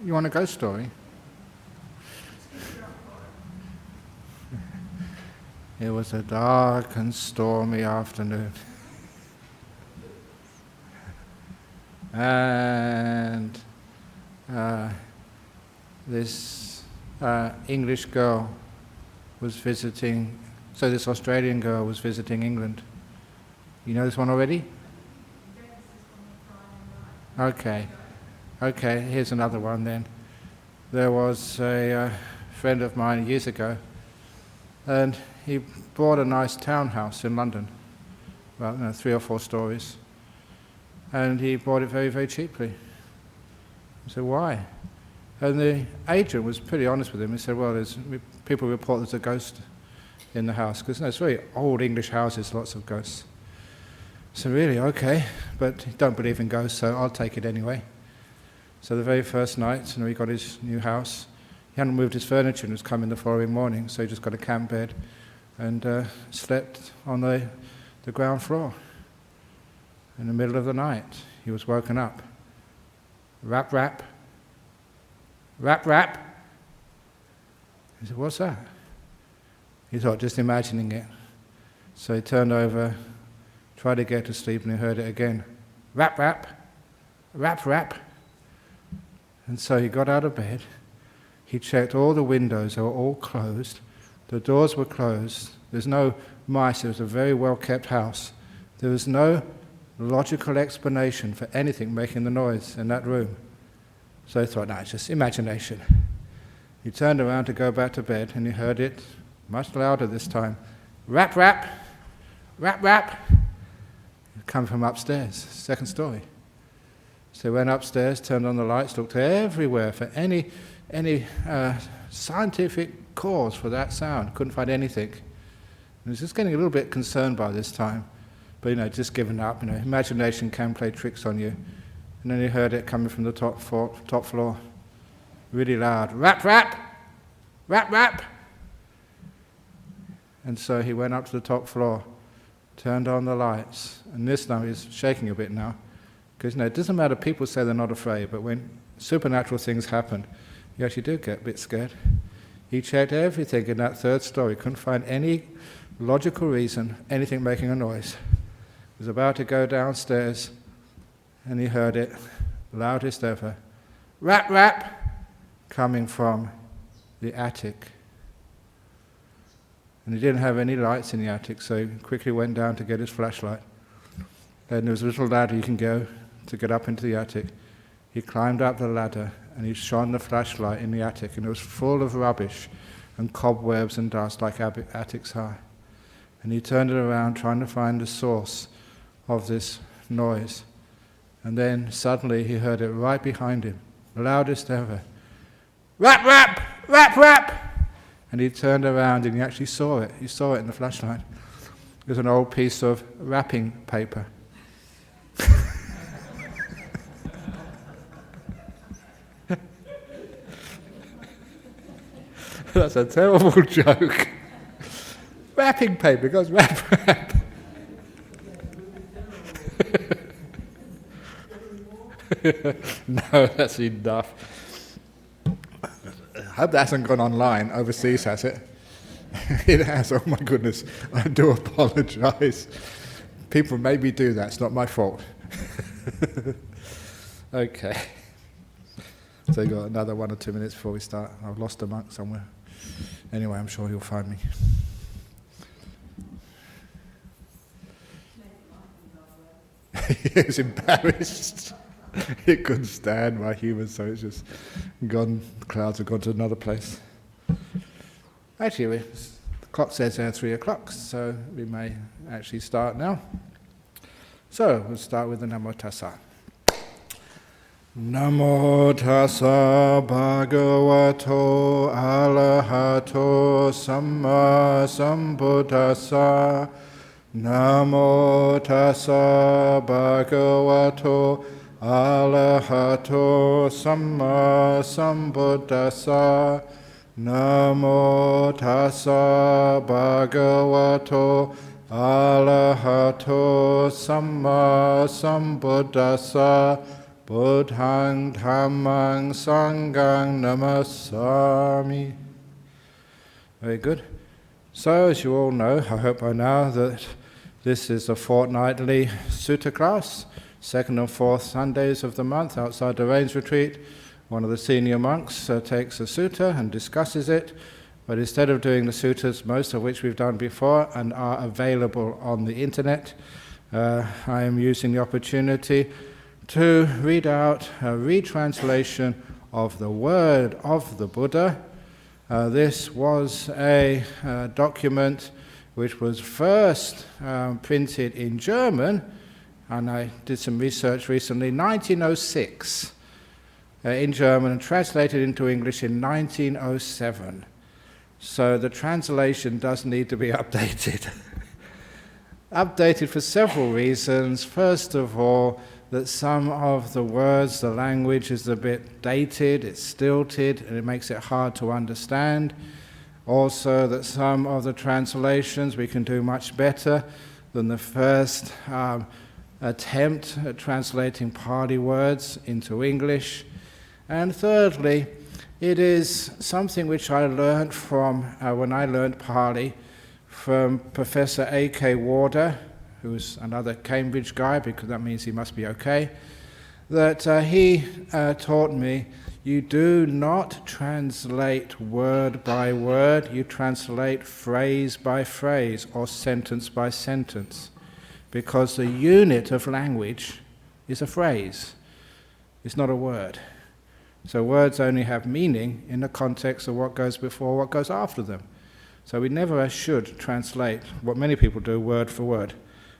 You want a ghost story? It was a dark and stormy afternoon. And this English girl was visiting, so this Australian girl was visiting England. You know this one already? Okay, here's another one then. There was a friend of mine years ago, and he bought a nice townhouse in London, about 3 or 4 stories, and he bought it very, very cheaply. I said, why? And the agent was pretty honest with him. He said, well, people report there's a ghost in the house, because it's very old English houses, lots of ghosts. So really, okay, but he don't believe in ghosts, so I'll take it anyway. So the very first night, he got his new house. He hadn't moved his furniture and was coming the following morning, so he just got a camp bed and slept on the ground floor. In the middle of the night, he was woken up. Rap, rap. Rap, rap. He said, what's that? He thought, just imagining it. So he turned over, tried to get to sleep, and he heard it again. Rap, rap. Rap, rap. And so he got out of bed. He checked all the windows, they were all closed. The doors were closed. There's no mice. It was a very well-kept house. There was no logical explanation for anything making the noise in that room. So he thought, no, it's just imagination. He turned around to go back to bed, and he heard it much louder this time. Rap, rap. Rap, rap. It came from upstairs, second story. So he went upstairs, turned on the lights, looked everywhere for any scientific cause for that sound. Couldn't find anything. He was just getting a little bit concerned by this time, but just giving up. Imagination can play tricks on you. And then he heard it coming from the top floor, really loud. Rap, rap, rap, rap. And so he went up to the top floor, turned on the lights, and this time he's shaking a bit now, because it doesn't matter. People say they're not afraid, but when supernatural things happen, you actually do get a bit scared. He checked everything in that third story, couldn't find any logical reason, anything making a noise. He was about to go downstairs, and he heard it, loudest ever. Rap, rap, coming from the attic. And he didn't have any lights in the attic, so he quickly went down to get his flashlight. Then there was a little ladder you can go to get up into the attic. He climbed up the ladder, and he shone the flashlight in the attic, and it was full of rubbish and cobwebs and dust like attics are. And he turned it around, trying to find the source of this noise. And then suddenly he heard it right behind him, the loudest ever. Rap, rap, rap, rap! And he turned around and he actually saw it. He saw it in the flashlight. It was an old piece of wrapping paper. That's a terrible joke. Wrapping paper, goes rap, rap. No, that's enough. I hope that hasn't gone online. Overseas, has it? It has. Oh my goodness. I do apologise. People maybe do that. It's not my fault. Okay. So you've got another 1 or 2 minutes before we start. I've lost a monk somewhere. Anyway, I'm sure he'll find me. He was embarrassed. He couldn't stand my humour, so it's just gone. The clouds have gone to another place. Actually, the clock says 3 o'clock, so we may actually start now. So we'll start with the Namo Tassa. Namo Tassa Bhagavato Arahato Samma Sambuddhassa. Namo Tassa Bhagavato Arahato Samma Sambuddhassa. Namo Tassa Bhagavato Arahato Samma Sambuddhassa. Buddhang Dhammang Sanghang Namasami. Very good. So, as you all know, I hope by now, that this is a fortnightly sutta class, second and fourth Sundays of the month outside the Rains Retreat. One of the senior monks takes a sutta and discusses it, but instead of doing the suttas, most of which we've done before and are available on the internet, I am using the opportunity to read out a retranslation of the word of the Buddha. This was a document which was first printed in German, and I did some research recently, 1906. In German and translated into English in 1907. So the translation does need to be updated. Updated for several reasons. First of all, that some of the words, the language is a bit dated, it's stilted, and it makes it hard to understand. Also that some of the translations we can do much better than the first attempt at translating Pali words into English. And thirdly, it is something which I learned from, when I learned Pali, from Professor A.K. Warder, who's another Cambridge guy, because that means he must be okay, that he taught me, you do not translate word by word, you translate phrase by phrase or sentence by sentence, because the unit of language is a phrase, it's not a word. So words only have meaning in the context of what goes before, what goes after them. So we never should translate what many people do word for word.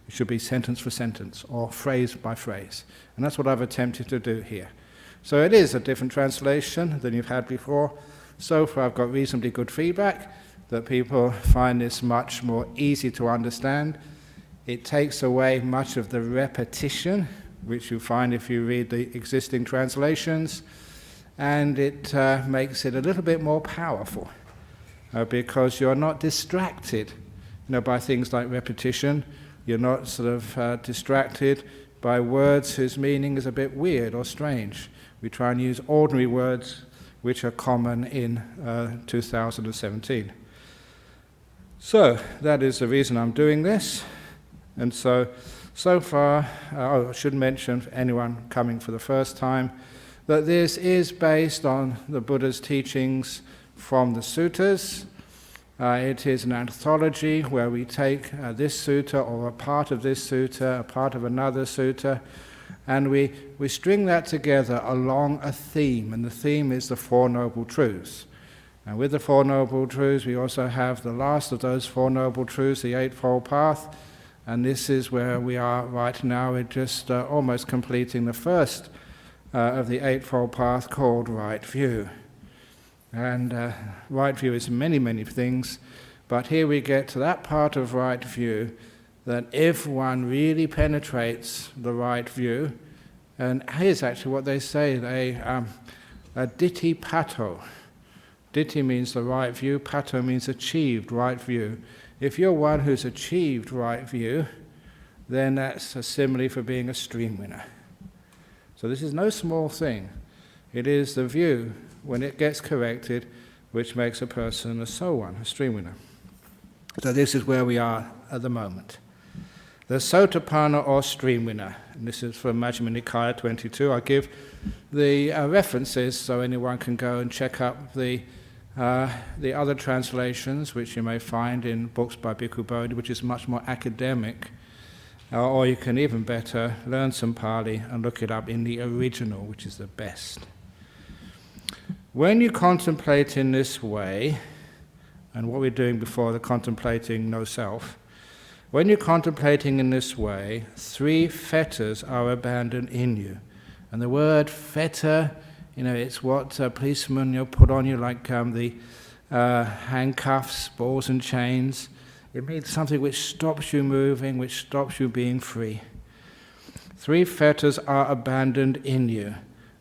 It should be sentence for sentence or phrase by phrase. And that's what I've attempted to do here. So it is a different translation than you've had before. So far I've got reasonably good feedback that people find this much more easy to understand. It takes away much of the repetition, which you find if you read the existing translations. And it makes it a little bit more powerful because you're not distracted, by things like repetition. You're not sort of distracted by words whose meaning is a bit weird or strange. We try and use ordinary words which are common in 2017. So that is the reason I'm doing this. And so far, I should mention for anyone coming for the first time, that this is based on the Buddha's teachings from the suttas. It is an anthology where we take this sutta or a part of this sutta, a part of another sutta, and we string that together along a theme, and the theme is the Four Noble Truths. And with the Four Noble Truths, we also have the last of those Four Noble Truths, the Eightfold Path, and this is where we are right now. We're just almost completing the first of the Eightfold Path, called Right View. And Right View is many, many things, but here we get to that part of Right View that if one really penetrates the Right View, and here's actually what they say, a ditti pato. Ditti means the right view, pato means achieved right view. If you're one who's achieved right view, then that's a simile for being a stream winner. So this is no small thing. It is the view, when it gets corrected, which makes a person a sowan, a stream winner. So this is where we are at the moment. The Sotapanna or stream winner, and this is from Majjhima Nikaya 22. I give the references so anyone can go and check up the other translations, which you may find in books by Bhikkhu Bodhi, which is much more academic. Or you can even better learn some Pali and look it up in the original, which is the best. When you contemplate in this way, and what we're doing before the contemplating no self, when you're contemplating in this way, 3 fetters are abandoned in you. And the word fetter, it's what policemen put on you, like the handcuffs, balls and chains. It means something which stops you moving, which stops you being free. 3 fetters are abandoned in you.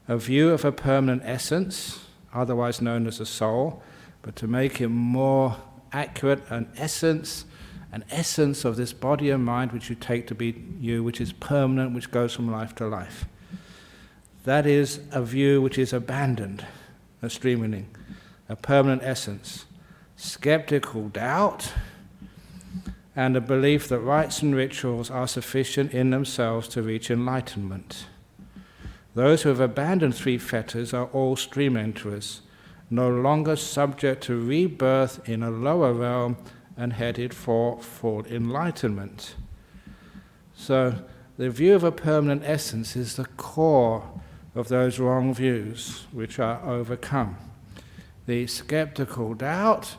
A view of a permanent essence, otherwise known as a soul, but to make it more accurate, an essence of this body and mind which you take to be you, which is permanent, which goes from life to life. that is a view which is abandoned, a stream-winning, a permanent essence, skeptical doubt, and a belief that rites and rituals are sufficient in themselves to reach enlightenment. Those who have abandoned three fetters are all stream enterers, no longer subject to rebirth in a lower realm and headed for full enlightenment. So the view of a permanent essence is the core of those wrong views which are overcome. The skeptical doubt,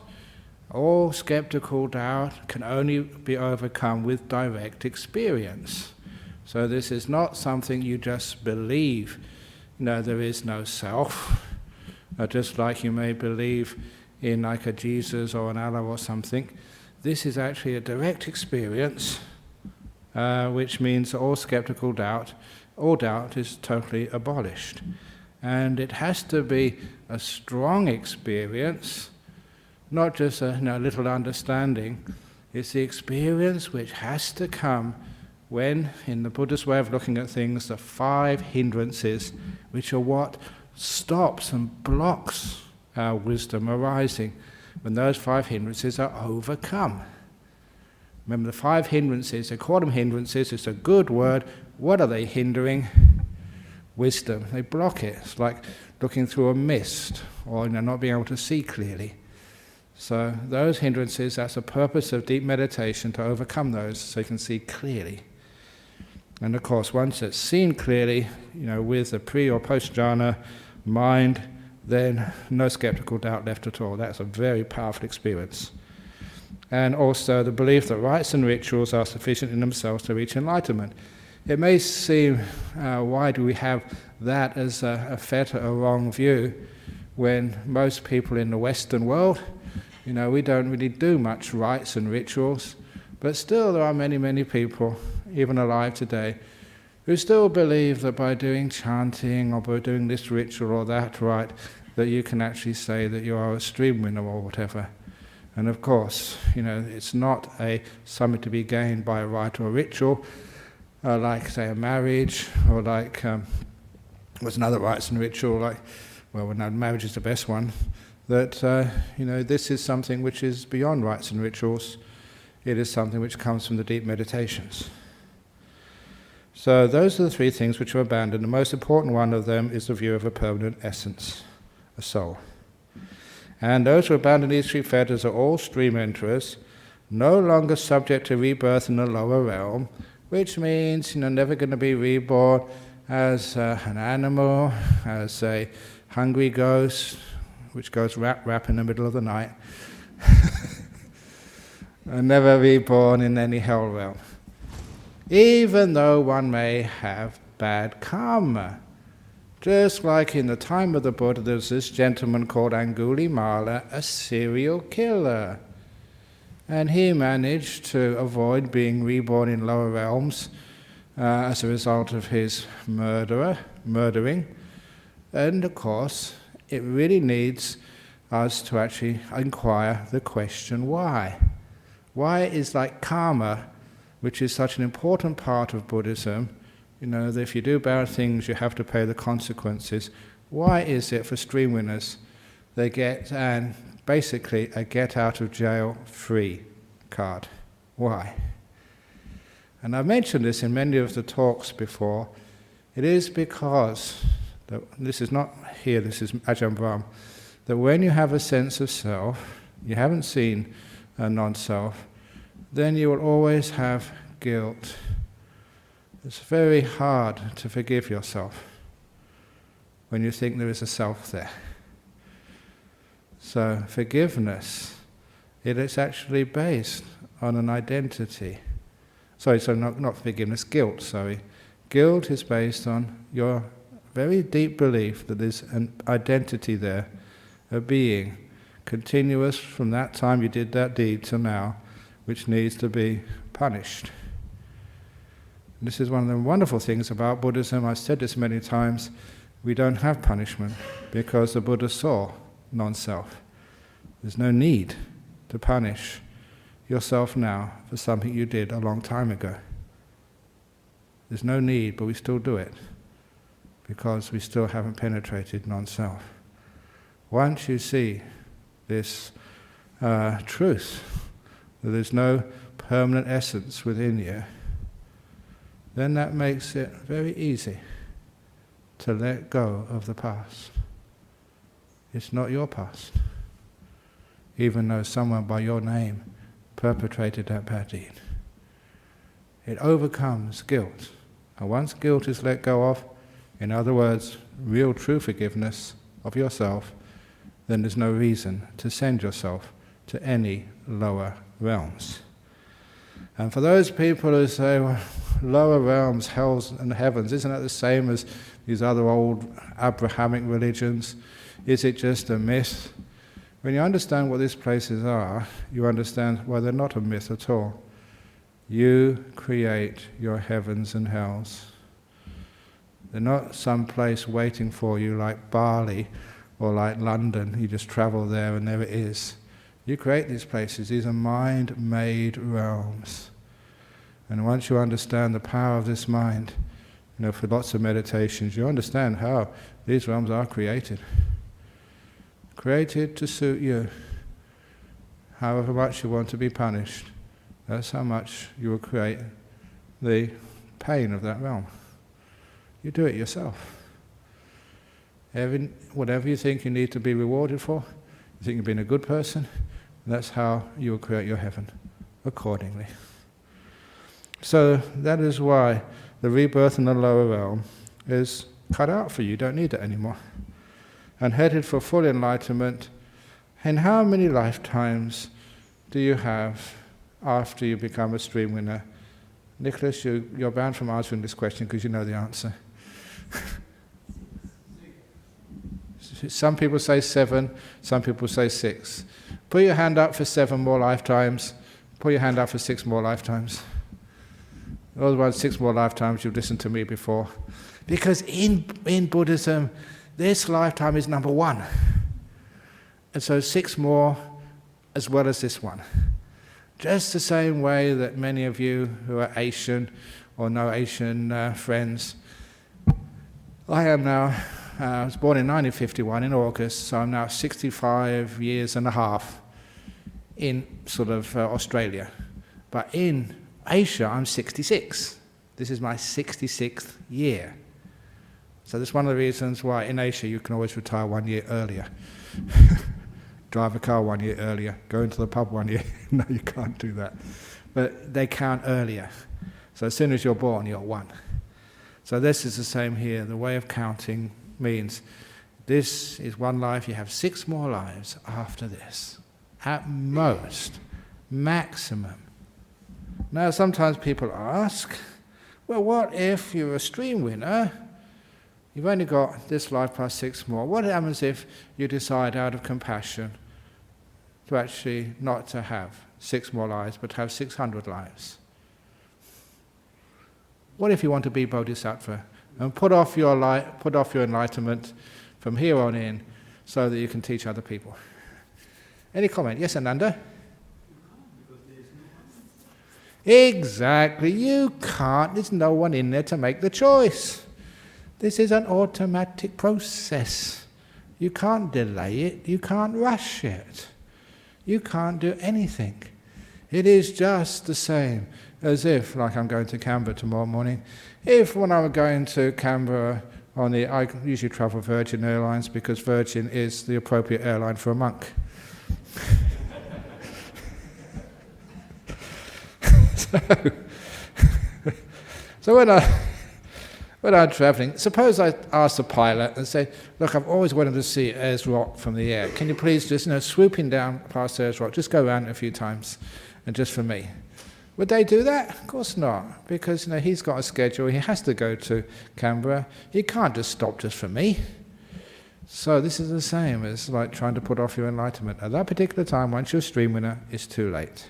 all skeptical doubt can only be overcome with direct experience. So this is not something you just believe. There is no self. Just like you may believe in like a Jesus or an Allah or something. This is actually a direct experience, which means all skeptical doubt, all doubt is totally abolished. And it has to be a strong experience, not just a little understanding. It's the experience which has to come when, in the Buddhist way of looking at things, the 5 hindrances, which are what stops and blocks our wisdom arising, when those 5 hindrances are overcome. Remember, the 5 hindrances, they call them hindrances, it's a good word. What are they hindering? Wisdom. They block it. It's like looking through a mist, or not being able to see clearly. So those hindrances, that's the purpose of deep meditation, to overcome those so you can see clearly. And of course, once it's seen clearly, with the pre or post jhana mind, then no skeptical doubt left at all. That's a very powerful experience. And also the belief that rites and rituals are sufficient in themselves to reach enlightenment. It may seem, why do we have that as a fetter, a wrong view, when most people in the Western world, we don't really do much rites and rituals, but still there are many, many people, even alive today, who still believe that by doing chanting or by doing this ritual or that rite, that you can actually say that you are a stream winner or whatever. And of course, it's not something to be gained by a rite or a ritual, like, say, a marriage, or like, what's another rites and ritual, marriage is the best one, that, this is something which is beyond rites and rituals. It is something which comes from the deep meditations. So those are the 3 things which are abandoned. The most important one of them is the view of a permanent essence, a soul. And those who abandon these 3 fetters are all stream enterers, no longer subject to rebirth in the lower realm, which means never going to be reborn as an animal, as a hungry ghost, which goes rap in the middle of the night, and never reborn in any hell realm. Even though one may have bad karma. Just like in the time of the Buddha, there was this gentleman called Angulimala, a serial killer. And he managed to avoid being reborn in lower realms as a result of his murdering. And of course, it really needs us to actually inquire the question, why? Why is like karma, which is such an important part of Buddhism, that if you do bad things, you have to pay the consequences. Why is it for stream winners they get basically a get out of jail free card? Why? And I've mentioned this in many of the talks before. It is because, this is not here, this is Ajahn Brahm, that when you have a sense of self, you haven't seen a non-self, then you will always have guilt. It's very hard to forgive yourself when you think there is a self there. So forgiveness, it is actually based on an identity. Not forgiveness, guilt, sorry. Guilt is based on your very deep belief that there's an identity there, a being, continuous from that time you did that deed to now, which needs to be punished. This is one of the wonderful things about Buddhism. I've said this many times. We don't have punishment because the Buddha saw non-self. There's no need to punish yourself now for something you did a long time ago. There's no need, but we still do it because we still haven't penetrated non-self. Once you see this truth, that there's no permanent essence within you, then that makes it very easy to let go of the past. It's not your past, even though someone by your name perpetrated that bad deed. It overcomes guilt. And once guilt is let go of, in other words, real true forgiveness of yourself, then there's no reason to send yourself to any lower realms. And for those people who say, well, lower realms, hells and heavens, isn't that the same as these other old Abrahamic religions? Is it just a myth? When you understand what these places are, you understand, well, they're not a myth at all. You create your heavens and hells. They're not some place waiting for you like Bali or like London. You just travel there and there it is. You create these places. These are mind-made realms. And once you understand the power of this mind, for lots of meditations, you understand how these realms are created. Created to suit you. However much you want to be punished, that's how much you will create the pain of that realm. You do it yourself. Whatever you think you need to be rewarded for, you think you've been a good person, that's how you will create your heaven, accordingly. So that is why the rebirth in the lower realm is cut out for you. You don't need it anymore. And headed for full enlightenment. And how many lifetimes do you have after you become a stream winner? Nicholas, you're banned from answering this question because you know the answer. Some people say 7, some people say 6. Put your hand up for 7 more lifetimes. Put your hand up for 6 more lifetimes. Otherwise, 6 more lifetimes, you've listened to me before. Because in Buddhism, this lifetime is number 1. And so 6 more as well as this one. Just the same way that many of you who are Asian or know Asian friends, I am now, I was born in 1951 in August, so I'm now 65 years and a half in sort of Australia. But in Asia, I'm 66. This is my 66th year. So that's one of the reasons why in Asia you can always retire 1 year earlier. Drive a car 1 year earlier, go into the pub 1 year. No, you can't do that. But they count earlier. So as soon as you're born, you're 1. So this is the same here. The way of counting means this is 1 life, you have 6 more lives after this. At most, maximum. Now sometimes people ask, well, what if you're a stream winner? You've only got this life plus 6 more. What happens if you decide out of compassion to actually not to have 6 more lives, but to have 600 lives? What if you want to be Bodhisattva and put off your enlightenment from here on in so that you can teach other people? Any comment? Yes, Ananda? Exactly, you can't. There's no one in there to make the choice. This is an automatic process. You can't delay it, you can't rush it. You can't do anything. It is just the same as if, like I'm going to Canberra tomorrow morning, if when I was going to Canberra I usually travel Virgin Airlines because Virgin is the appropriate airline for a monk. So when I'm travelling, suppose I ask the pilot and say, look, I've always wanted to see Ayers Rock from the air. Can you please just, swooping down past Ayers Rock, just go around a few times, and just for me. Would they do that? Of course not, because he's got a schedule, he has to go to Canberra. He can't just stop just for me. So this is the same as like trying to put off your enlightenment. At that particular time, once you're a stream winner, it's too late.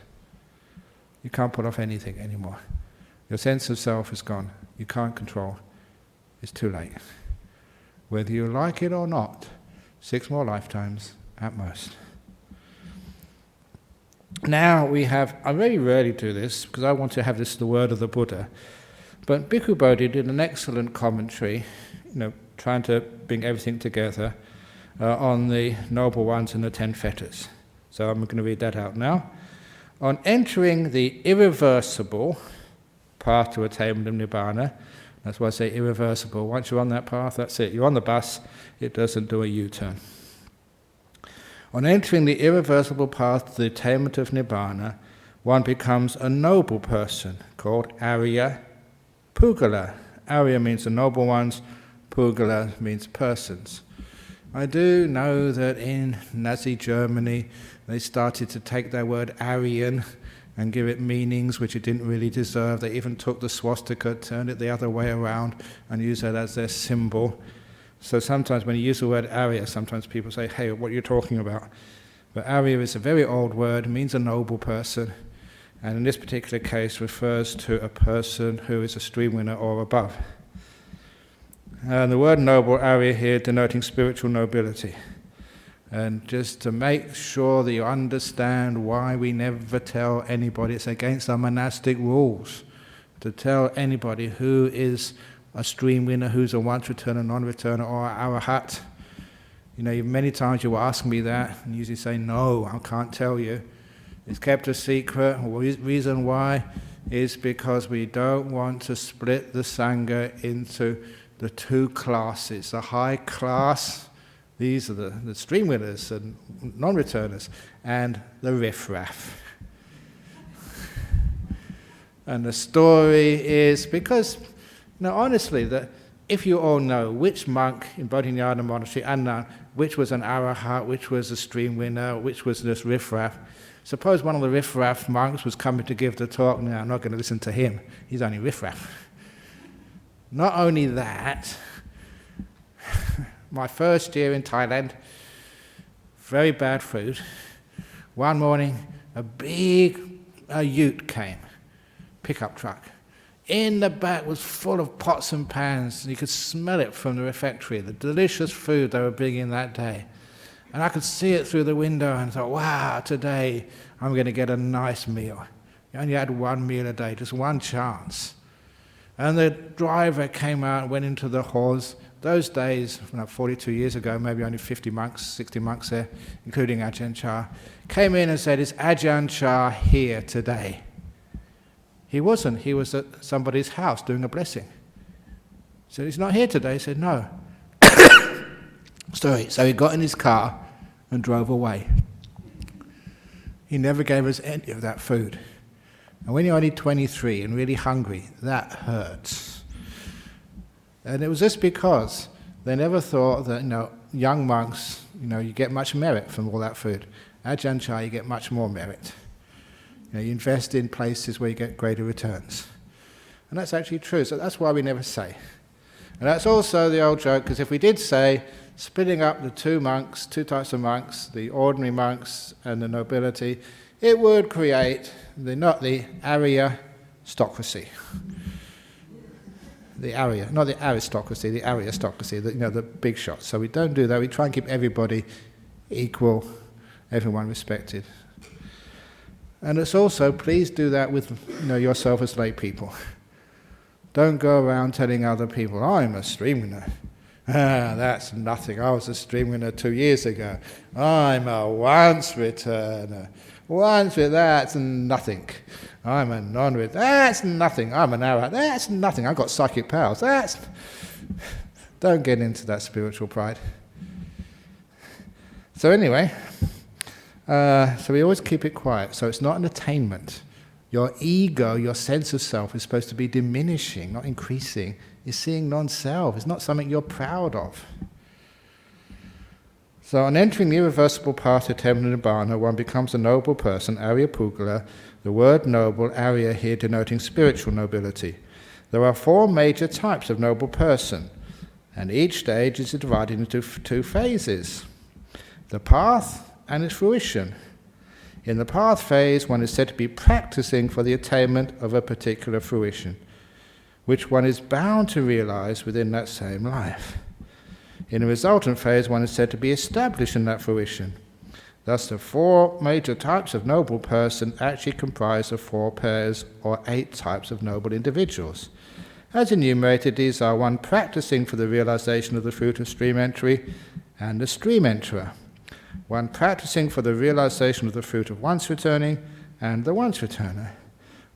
You can't put off anything anymore. Your sense of self is gone. You can't control. It's too late. Whether you like it or not, 6 more lifetimes at most. Now we have, I very rarely do this because I want to have this the word of the Buddha, but Bhikkhu Bodhi did an excellent commentary, trying to bring everything together on the Noble Ones and the 10 fetters. So I'm going to read that out now. On entering the irreversible path to attainment of Nibbana, that's why I say irreversible. Once you're on that path, that's it. You're on the bus, it doesn't do a U-turn. On entering the irreversible path to the attainment of Nibbana, one becomes a noble person called Arya Pugala. Arya means the noble ones, Pugala means persons. I do know that in Nazi Germany they started to take their word Aryan and give it meanings which it didn't really deserve. They even took the swastika, turned it the other way around and used it as their symbol. So sometimes when you use the word Arya, sometimes people say, hey, what are you talking about? But Arya is a very old word, means a noble person, and in this particular case refers to a person who is a stream winner or above. And the word noble, Arya here, denoting spiritual nobility. And just to make sure that you understand why we never tell anybody, it's against our monastic rules, to tell anybody who is a stream winner, who's a once-returner, non-returner, or arahat. You know, many times you will ask me that, and usually say, no, I can't tell you. It's kept a secret. Reason why is because we don't want to split the Sangha into the two classes. The high class, these are the stream winners and non-returners, and the riffraff. And the story is because, honestly, that if you all know which monk in Bodhinyana monastery and none, which was an arahat, which was a stream winner, which was this riffraff, suppose one of the riffraff monks was coming to give the talk. Now, I'm not going to listen to him. He's only riffraff. Not only that, my first year in Thailand, very bad food. One morning, a big ute came, pickup truck. In the back was full of pots and pans. You could smell it from the refectory, the delicious food they were bringing that day. And I could see it through the window and thought, wow, today I'm going to get a nice meal. You only had one meal a day, just one chance. And the driver came out and went into the halls. Those days, 42 years ago, maybe only 50 monks, 60 monks there, including Ajahn Chah, came in and said, is Ajahn Chah here today? He wasn't. He was at somebody's house doing a blessing. He said, he's not here today. He said, no. Sorry. So he got in his car and drove away. He never gave us any of that food. And when you're only 23 and really hungry, that hurts. And it was just because they never thought that, young monks, you get much merit from all that food. Ajahn Chah, you get much more merit. You invest in places where you get greater returns. And that's actually true, so that's why we never say. And that's also the old joke, because if we did say, splitting up the two types of monks, the ordinary monks and the nobility, it would create not the aristocracy. The Arya, not the aristocracy, the aristocracy, the big shots. So we don't do that. We try and keep everybody equal, everyone respected. And it's also, please do that with yourself as lay people. Don't go around telling other people, I'm a stream winner. That's nothing. I was a stream winner 2 years ago. I'm a once returner. That's nothing. I'm a non-returner. That's nothing. I'm an arahant. That's nothing. I've got psychic powers. Don't get into that spiritual pride. So anyway, so we always keep it quiet. So it's not an attainment. Your ego, your sense of self is supposed to be diminishing, not increasing. You're seeing non-self. It's not something you're proud of. So on entering the irreversible path to attainment of Nibbana, one becomes a noble person, Arya Pugala, the word noble, Arya here denoting spiritual nobility. There are 4 major types of noble person, and each stage is divided into 2 phases. The path and its fruition. In the path phase, one is said to be practicing for the attainment of a particular fruition, which one is bound to realize within that same life. In the resultant phase, one is said to be established in that fruition. Thus, the 4 major types of noble person actually comprise of 4 pairs or 8 types of noble individuals. As enumerated, these are one practicing for the realization of the fruit of stream entry and the stream enterer, one practicing for the realization of the fruit of once returning and the once returner,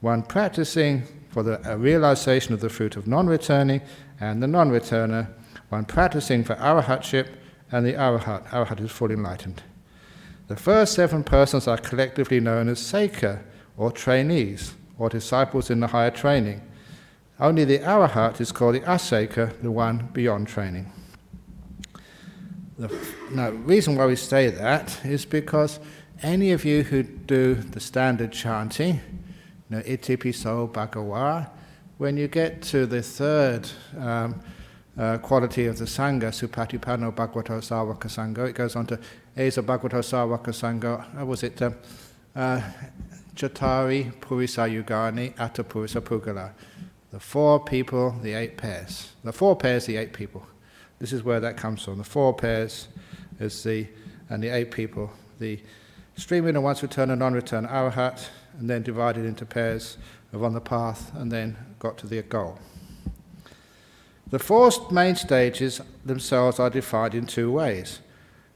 one practicing for the realization of the fruit of non-returning and the non-returner, one practicing for arahatship and the arahat. Arahat is full enlightened. The first 7 persons are collectively known as seika, or trainees, or disciples in the higher training. Only the arahat is called the aseika, the one beyond training. The reason why we say that is because any of you who do the standard chanting, iti piso bhagawa, when you get to the third quality of the Sangha, Supatipanno Bhagavato Sāvaka Sangha, it goes on to Esa Bhagavato Sāvaka Sangha, was it Chatari Purisa Yugani Atta Purisa Pugala? The 4 people, the 8 pairs. The 4 pairs, the 8 people. This is where that comes from. The 4 pairs and the 8 people. The stream in and once return and non-return arahat, and then divided into pairs of on the path, and then got to the goal. The 4 main stages themselves are defined in 2 ways.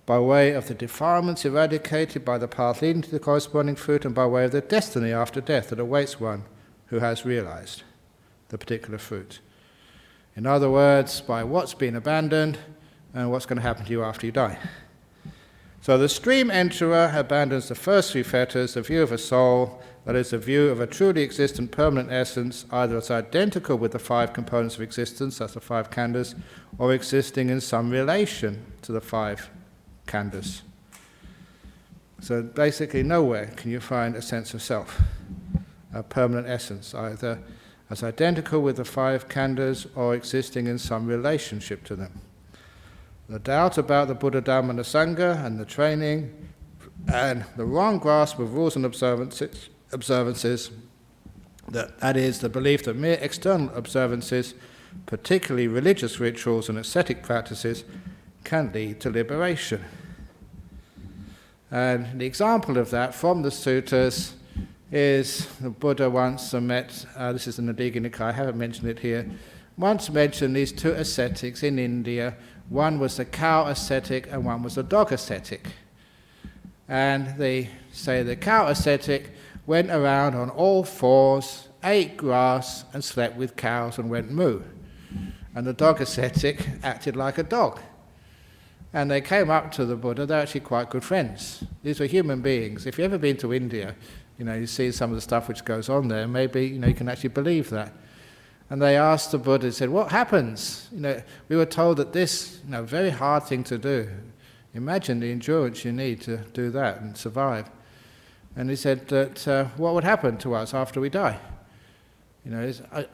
By way of the defilements eradicated by the path leading to the corresponding fruit, and by way of the destiny after death that awaits one who has realized the particular fruit. In other words, by what's been abandoned and what's going to happen to you after you die. So the stream enterer abandons the first 3 fetters, the view of a soul, that is, the view of a truly existent permanent essence, either as identical with the 5 components of existence, that's the 5 khandhas, or existing in some relation to the 5 khandhas. So basically nowhere can you find a sense of self, a permanent essence, either as identical with the 5 khandhas or existing in some relationship to them. The doubt about the Buddha, Dhamma and the Sangha and the training and the wrong grasp of rules and observances, that is, the belief that mere external observances, particularly religious rituals and ascetic practices, can lead to liberation. And the example of that from the suttas is the Buddha once met, this is in the Digha Nikaya, I haven't mentioned it here, once mentioned these 2 ascetics in India. One was a cow ascetic and one was a dog ascetic. And they say the cow ascetic went around on all 4s, ate grass and slept with cows and went moo. And the dog ascetic acted like a dog. And they came up to the Buddha. They're actually quite good friends. These were human beings. If you've ever been to India, you see some of the stuff which goes on there, maybe you can actually believe that. And they asked the Buddha, they said, what happens? We were told that this, very hard thing to do. Imagine the endurance you need to do that and survive. And he said that what would happen to us after we die?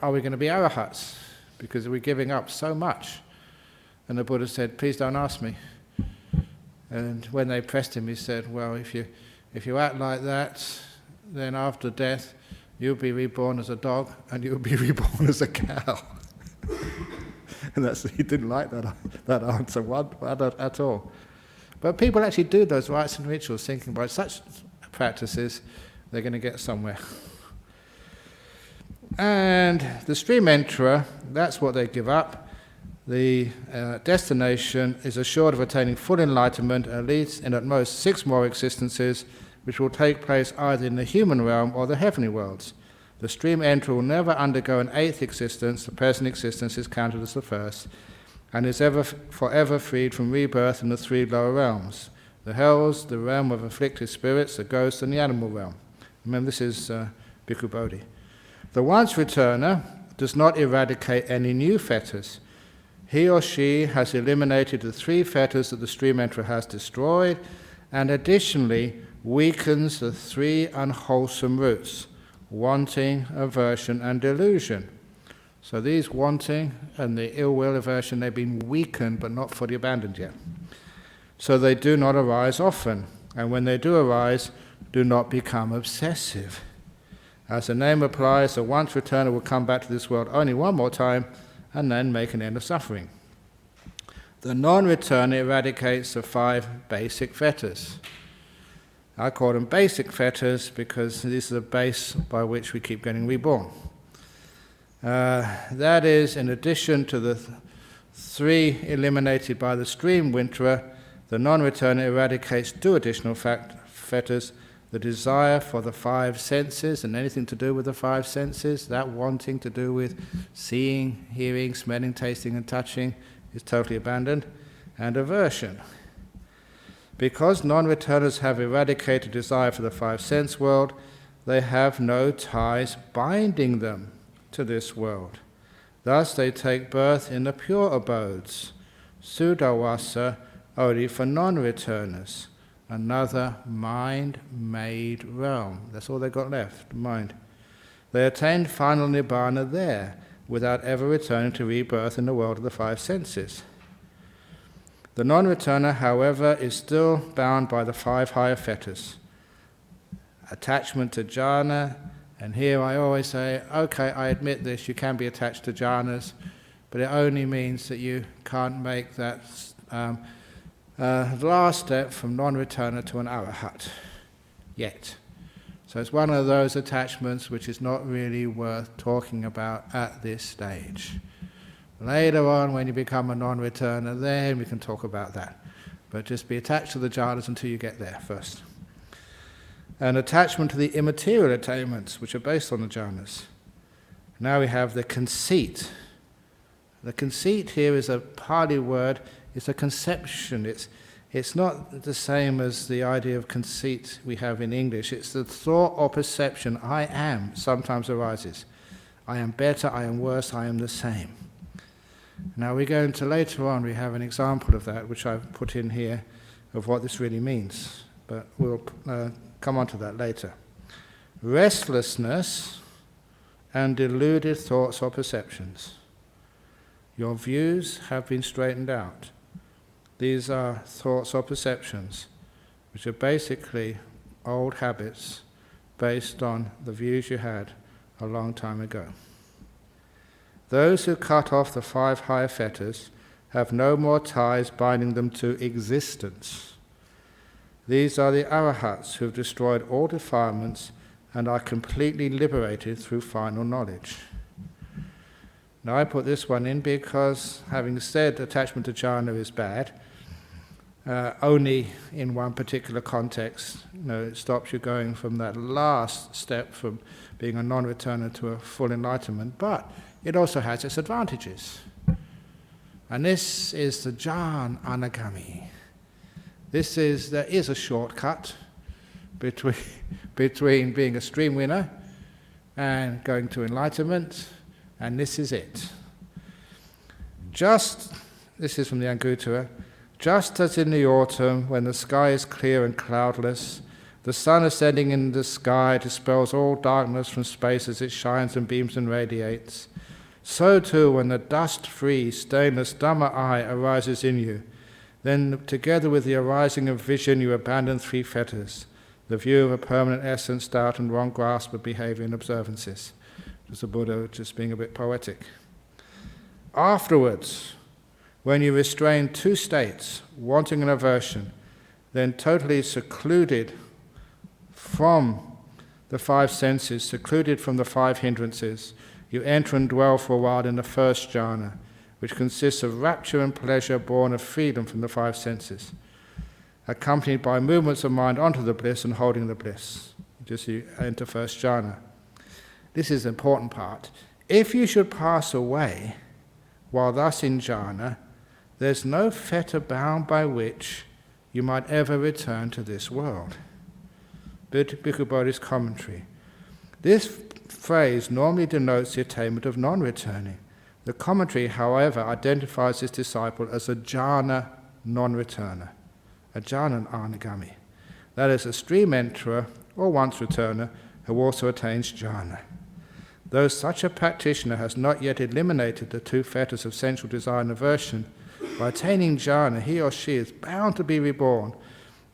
Are we going to be arahats? Because we're giving up so much. And the Buddha said, please don't ask me. And when they pressed him, he said, well, if you act like that, then after death, you'll be reborn as a dog and you'll be reborn as a cow. And he didn't like that answer at all. But people actually do those rites and rituals thinking by such practices, they're going to get somewhere. And the stream enterer, that's what they give up. The destination is assured of attaining full enlightenment, at least in at most 6 more existences, which will take place either in the human realm or the heavenly worlds. The stream enterer will never undergo an 8th existence. The present existence is counted as the first, and is forever freed from rebirth in the 3 lower realms: the hells, the realm of afflicted spirits, the ghosts, and the animal realm. Remember, this is Bhikkhu Bodhi. The once returner does not eradicate any new fetters. He or she has eliminated the 3 fetters that the stream enterer has destroyed, and additionally weakens the 3 unwholesome roots: wanting, aversion, and delusion. So these wanting and the ill will, aversion, they've been weakened but not fully abandoned yet. So they do not arise often, and when they do arise, do not become obsessive. As the name applies, the once returner will come back to this world only one more time and then make an end of suffering. The non-returner eradicates the 5 basic fetters. I call them basic fetters because these are the base by which we keep getting reborn. That is, in addition to the three eliminated by the stream winterer, the non-returner eradicates two additional fetters: the desire for the five senses and anything to do with the five senses, that wanting to do with seeing, hearing, smelling, tasting and touching is totally abandoned, and aversion. Because non-returners have eradicated desire for the five sense world, they have no ties binding them to this world. Thus they take birth in the pure abodes, Sudawasa, only for non-returners, another mind-made realm. That's all they got left, mind. They attained final nibbana there, without ever returning to rebirth in the world of the five senses. The non-returner, however, is still bound by the five higher fetters. Attachment to jhana, and here I always say, okay, I admit this, you can be attached to jhanas, but it only means that you can't make that last step from non-returner to an arahat yet. So it's one of those attachments which is not really worth talking about at this stage. Later on, when you become a non-returner, then we can talk about that. But just be attached to the jhanas until you get there first. An attachment to the immaterial attainments, which are based on the jhanas. Now we have the conceit. The conceit here is a Pali word, it's a conception. It's not the same as the idea of conceit we have in English. It's the thought or perception, I am, sometimes arises. I am better, I am worse, I am the same. Now we go into later on, we have an example of that, which I've put in here, of what this really means. But we'll come on to that later. Restlessness and deluded thoughts or perceptions. Your views have been straightened out. These are thoughts or perceptions, which are basically old habits based on the views you had a long time ago. Those who cut off the five higher fetters have no more ties binding them to existence. These are the arahats who have destroyed all defilements and are completely liberated through final knowledge. Now I put this one in because, having said attachment to jhana is bad, only in one particular context, it stops you going from that last step from being a non-returner to a full enlightenment, but it also has its advantages. And this is the jhana anagami. There is a shortcut between being a stream winner and going to enlightenment, and this is it. This is from the Anguttara, just as in the autumn, when the sky is clear and cloudless, the sun ascending in the sky dispels all darkness from space as it shines and beams and radiates, so too when the dust-free, stainless Dhamma eye arises in you, then together with the arising of vision you abandon three fetters, the view of a permanent essence, doubt and wrong grasp of behavior and observances. Just the Buddha just being a bit poetic. Afterwards, when you restrain two states, wanting and aversion, then totally secluded from the five senses, secluded from the five hindrances, you enter and dwell for a while in the first jhana, which consists of rapture and pleasure born of freedom from the five senses, accompanied by movements of mind onto the bliss and holding the bliss. Just you enter first jhana. This is the important part. If you should pass away while thus in jhana, there's no fetter bound by which you might ever return to this world. Bhikkhu Bodhi's commentary. This phrase normally denotes the attainment of non-returning. The commentary, however, identifies this disciple as a jhana non-returner, a jhana anagami. That is, a stream enterer or once returner who also attains jhana. Though such a practitioner has not yet eliminated the two fetters of sensual desire and aversion, by attaining jhana, he or she is bound to be reborn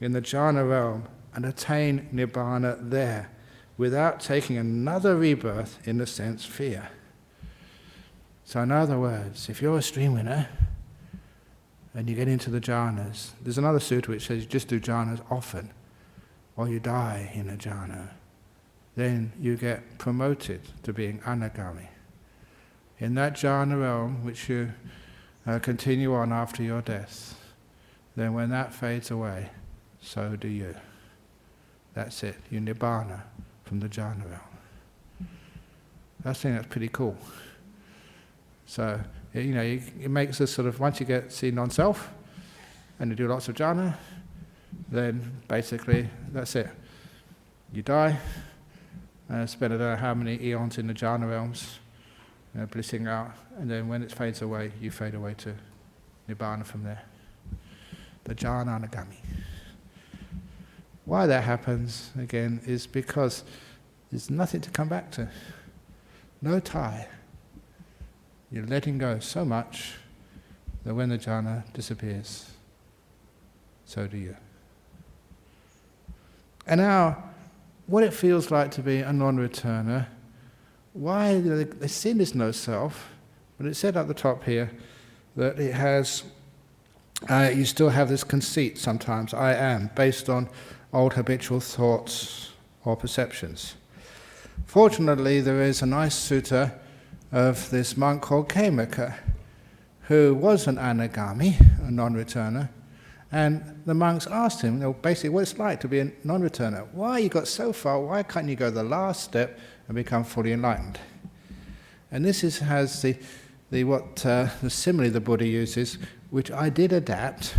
in the jhana realm and attain nibbana there, without taking another rebirth in the sense sphere. So in other words, if you're a stream winner and you get into the jhanas, there's another sutta which says you just do jhanas often, or you die in a jhana, then you get promoted to being anagami. in that jhana realm which you continue on after your death, then when that fades away, so do you. That's it, you nibbana from the jhana realm. I think that's pretty cool. So, it makes us sort of, once you see non-self, and you do lots of jhana, then basically that's it. You die, spend I don't know how many eons in the jhana realms, blissing out, and then when it fades away, you fade away to nibbana from there. The jhana anagami. Why that happens, again, is because there's nothing to come back to. No tie. You're letting go so much that when the jhana disappears, so do you. And now, what it feels like to be a non-returner, why the sin is no self, but it's said at the top here that it has, you still have this conceit sometimes, I am, based on old habitual thoughts or perceptions. Fortunately, there is a nice sutta of this monk called Khemaka, who was an anagami, a non-returner, and the monks asked him, basically, what it's like to be a non-returner. Why you got so far, why can't you go the last step and become fully enlightened? And this has the simile the Buddha uses, which I did adapt,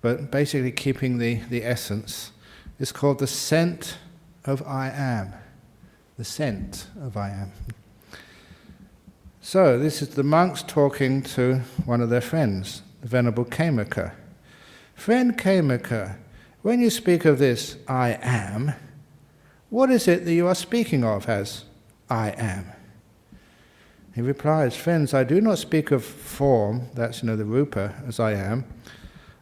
but basically keeping the essence. It's called the scent of I am. The scent of I am. So this is the monks talking to one of their friends, the Venerable Khemaka. Friend Khemaka, when you speak of this I am, what is it that you are speaking of as I am? He replies, friends, I do not speak of form, that's the rupa, as I am,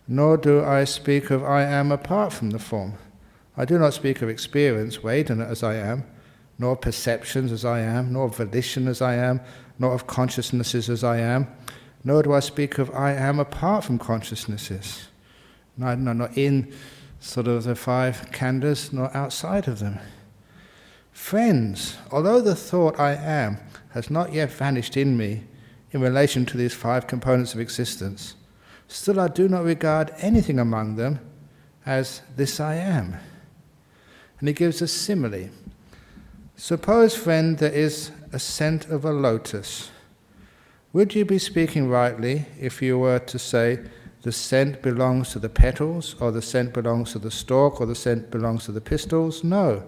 nor do I speak of I am apart from the form. I do not speak of experience, vedana, as I am, nor perceptions as I am, nor volition as I am, nor of consciousnesses as I am, nor do I speak of I am apart from consciousnesses. No, not in sort of the five khandhas, nor outside of them. Friends, although the thought I am has not yet vanished in me in relation to these five components of existence, still I do not regard anything among them as this I am. And he gives a simile. Suppose, friend, there is a scent of a lotus. Would you be speaking rightly if you were to say the scent belongs to the petals, or the scent belongs to the stalk, or the scent belongs to the pistils? No.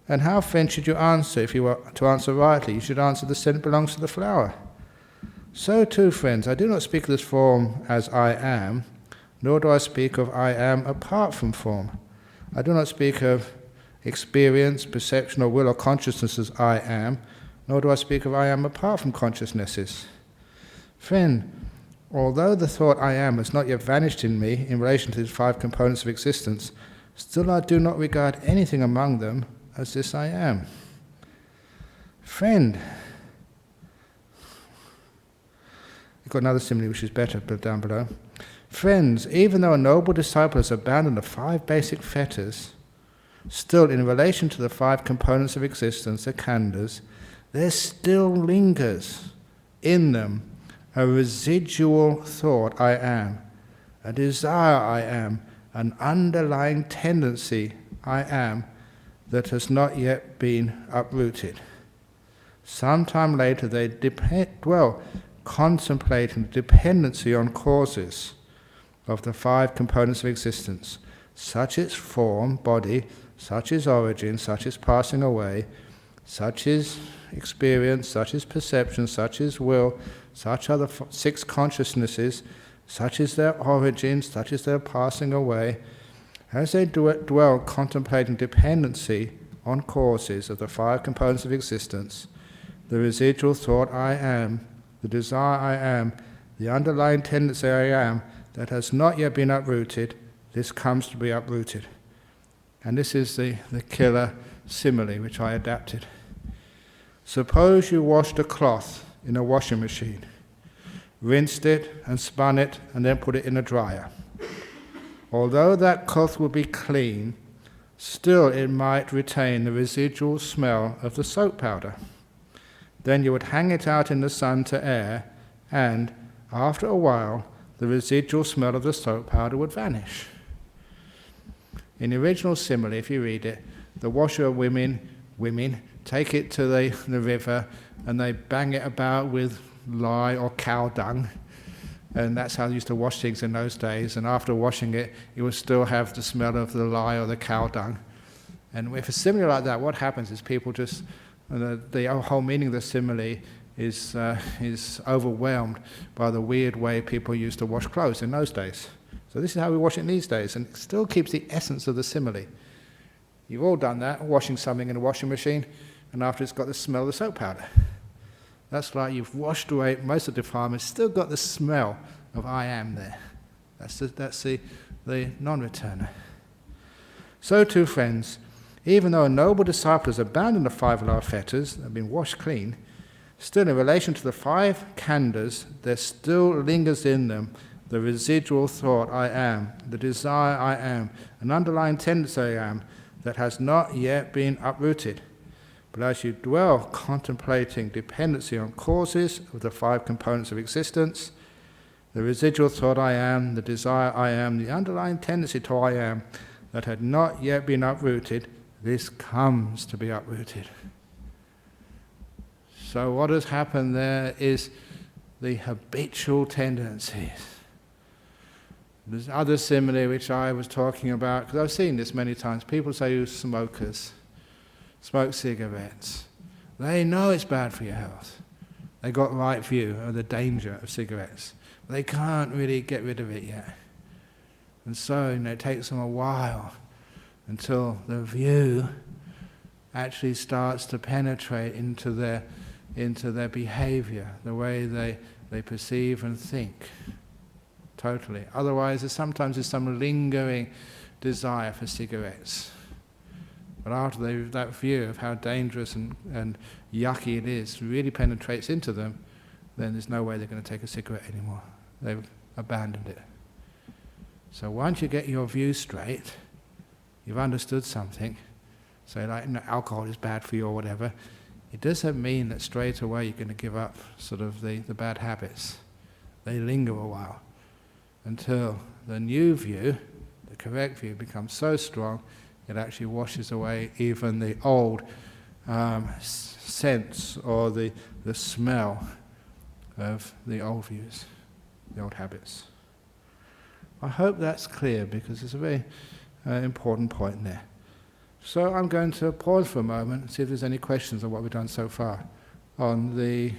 And how, friend, should you answer? If you were to answer rightly, you should answer the scent belongs to the flower. So too, friends, I do not speak of this form as I am, nor do I speak of I am apart from form. I do not speak of experience, perception, or will or consciousness as I am, nor do I speak of I am apart from consciousnesses. Friend, although the thought I am has not yet vanished in me in relation to these five components of existence, still I do not regard anything among them as this I am. Friend, you've got another simile which is better, but down below. Friends, even though a noble disciple has abandoned the five basic fetters, still in relation to the five components of existence, the khandhas, there still lingers in them a residual thought I am, a desire I am, an underlying tendency I am that has not yet been uprooted. Sometime later they dwell contemplating the dependency on causes of the five components of existence, such as form, body, such is origin, such is passing away, such is experience, such is perception, such is will, such are the six consciousnesses, such is their origin, such is their passing away. As they dwell contemplating dependency on causes of the five components of existence, the residual thought I am, the desire I am, the underlying tendency I am, that has not yet been uprooted, this comes to be uprooted. And this is the killer simile which I adapted. Suppose you washed a cloth in a washing machine, rinsed it and spun it and then put it in a dryer. Although that cloth would be clean, still it might retain the residual smell of the soap powder. Then you would hang it out in the sun to air, and after a while, the residual smell of the soap powder would vanish. In the original simile, if you read it, the washer women take it to the river and they bang it about with lye or cow dung, and that's how they used to wash things in those days. And after washing it, you would still have the smell of the lye or the cow dung. And if it's similar like that, what happens is people just, the whole meaning of the simile is overwhelmed by the weird way people used to wash clothes in those days. So this is how we wash it these days, and it still keeps the essence of the simile. You've all done that, washing something in a washing machine, and after it's got the smell of the soap powder. That's like you've washed away most of the defilement, it's still got the smell of I am there. That's the non-returner. So too, friends, even though a noble disciple has abandoned the 5 lower fetters and been washed clean, still in relation to the 5 khandhas, there still lingers in them the residual thought I am, the desire I am, an underlying tendency I am, that has not yet been uprooted. But as you dwell contemplating dependency on causes of the 5 components of existence, the residual thought I am, the desire I am, the underlying tendency to I am, that had not yet been uprooted, this comes to be uprooted. So what has happened there is the habitual tendencies. There's other simile which I was talking about, because I've seen this many times. People say who's smokers, smoke cigarettes. They know it's bad for your health. They got the right view of the danger of cigarettes. But they can't really get rid of it yet. And so, it takes them a while until the view actually starts to penetrate into their behavior, the way they perceive and think. Totally. Otherwise, sometimes there's some lingering desire for cigarettes. But after that view of how dangerous and yucky it is really penetrates into them, then there's no way they're going to take a cigarette anymore. They've abandoned it. So once you get your view straight, you've understood something, say like alcohol is bad for you or whatever, it doesn't mean that straight away you're going to give up sort of the bad habits. They linger a while until the new view, the correct view, becomes so strong it actually washes away even the old sense or the smell of the old views, the old habits. I hope that's clear, because it's a very important point there. So I'm going to pause for a moment and see if there's any questions on what we've done so far on the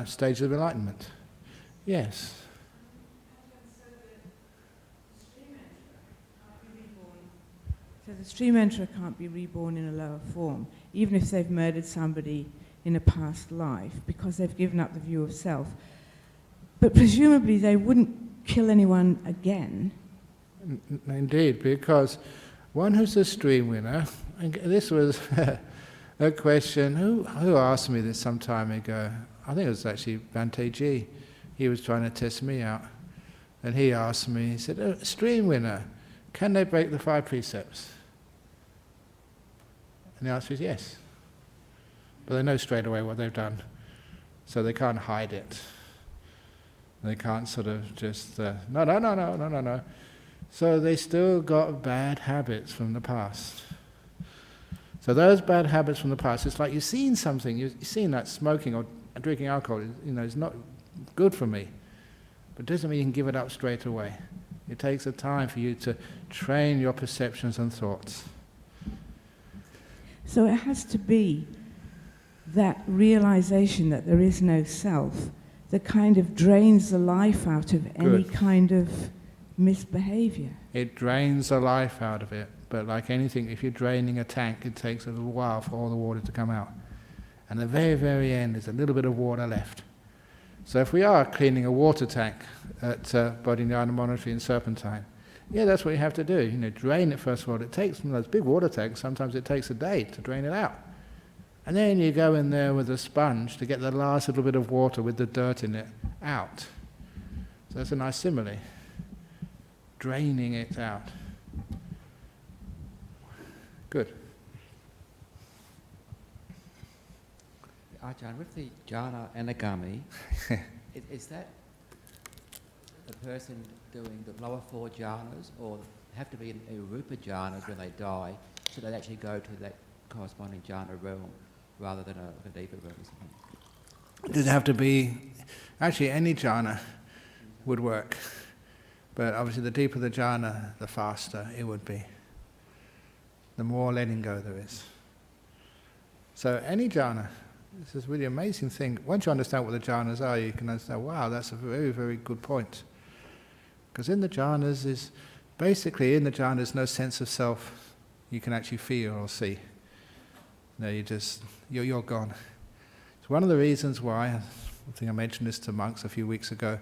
stage of enlightenment. Yes? So the stream enterer can't be reborn in a lower form, even if they've murdered somebody in a past life, because they've given up the view of self. But presumably they wouldn't kill anyone again. Indeed, because one who's a stream winner, and this was a question, who asked me this some time ago? I think it was actually Bhante G. He was trying to test me out. And he asked me, he said, a stream winner, can they break the 5 precepts? And the answer is yes. But they know straight away what they've done. So they can't hide it. They can't sort of just, no. So they still got bad habits from the past. So those bad habits from the past, it's like you've seen something, you've seen that smoking or drinking alcohol, is not good for me. But it doesn't mean you can give it up straight away. It takes a time for you to train your perceptions and thoughts. So it has to be that realization that there is no self that kind of drains the life out of any kind of misbehavior. It drains the life out of it, but like anything, if you're draining a tank, it takes a little while for all the water to come out. And at the very, very end, there's a little bit of water left. So if we are cleaning a water tank at Bodhinyana Monastery in Serpentine, yeah, that's what you have to do. Drain it first of all. It takes, from those big water tanks, sometimes it takes a day to drain it out. And then you go in there with a sponge to get the last little bit of water with the dirt in it out. So that's a nice simile. Draining it out. Good. Ajahn, with the jhana anagami, is that the person doing the lower four jhanas, or have to be in rupa jhanas when they die, so they actually go to that corresponding jhana realm rather than a deeper realm or something? Does it have to be... Actually, any jhana would work. But obviously the deeper the jhana, the faster it would be. The more letting go there is. So any jhana, this is a really amazing thing. Once you understand what the jhanas are, you can understand, wow, that's a very, very good point. Because in the jhanas is, basically in the jhanas, no sense of self you can actually feel or see. No, you're gone. It's one of the reasons why, I think I mentioned this to monks a few weeks ago,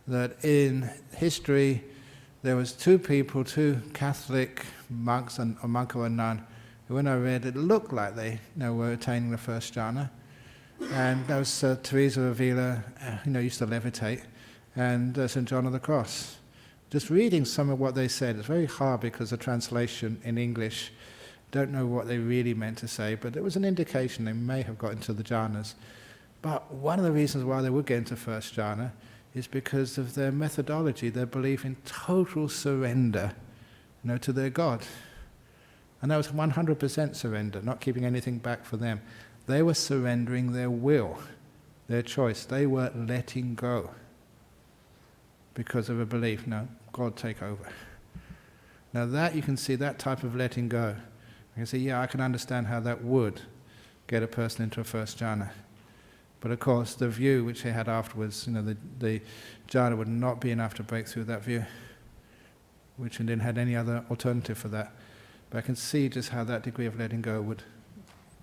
that in history there was two Catholic monks, a monk or a nun, who when I read it looked like they were attaining the first jhana. And that was Teresa of Avila, used to levitate, and St. John of the Cross. Just reading some of what they said, it's very hard because the translation in English, don't know what they really meant to say, but it was an indication they may have got into the jhanas. But one of the reasons why they would get into first jhana is because of their methodology, their belief in total surrender, to their God. And that was 100% surrender, not keeping anything back for them. They were surrendering their will, their choice. They were letting go because of a belief, no, God take over. Now that you can see, that type of letting go, you can see, yeah, I can understand how that would get a person into a first jhana. But of course, the view which they had afterwards, the jhana would not be enough to break through that view, which they didn't have any other alternative for that. But I can see just how that degree of letting go would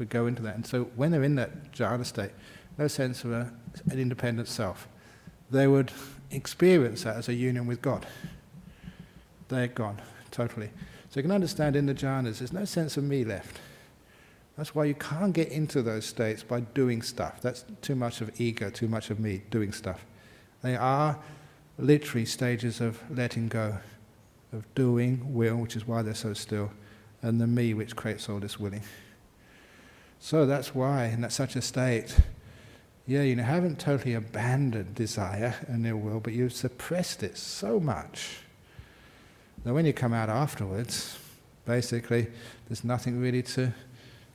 go into that. And so when they're in that jhana state, no sense of an independent self, they would experience that as a union with God. They're gone, totally. So you can understand in the jhanas, there's no sense of me left. That's why you can't get into those states by doing stuff. That's too much of ego, too much of me doing stuff. They are literally stages of letting go, of doing will, which is why they're so still, and the me which creates all this willing. So that's why, in such a state, you haven't totally abandoned desire and ill will, but you've suppressed it so much that when you come out afterwards, basically, there's nothing really to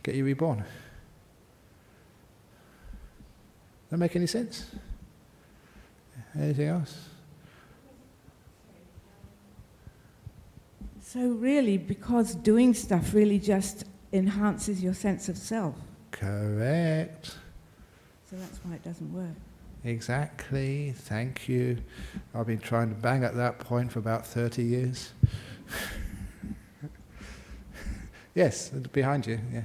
get you reborn. Does that make any sense? Anything else? So really, because doing stuff really just enhances your sense of self. Correct. So that's why it doesn't work. Exactly. Thank you. I've been trying to bang at that point for about 30 years. Yes, behind you, yeah.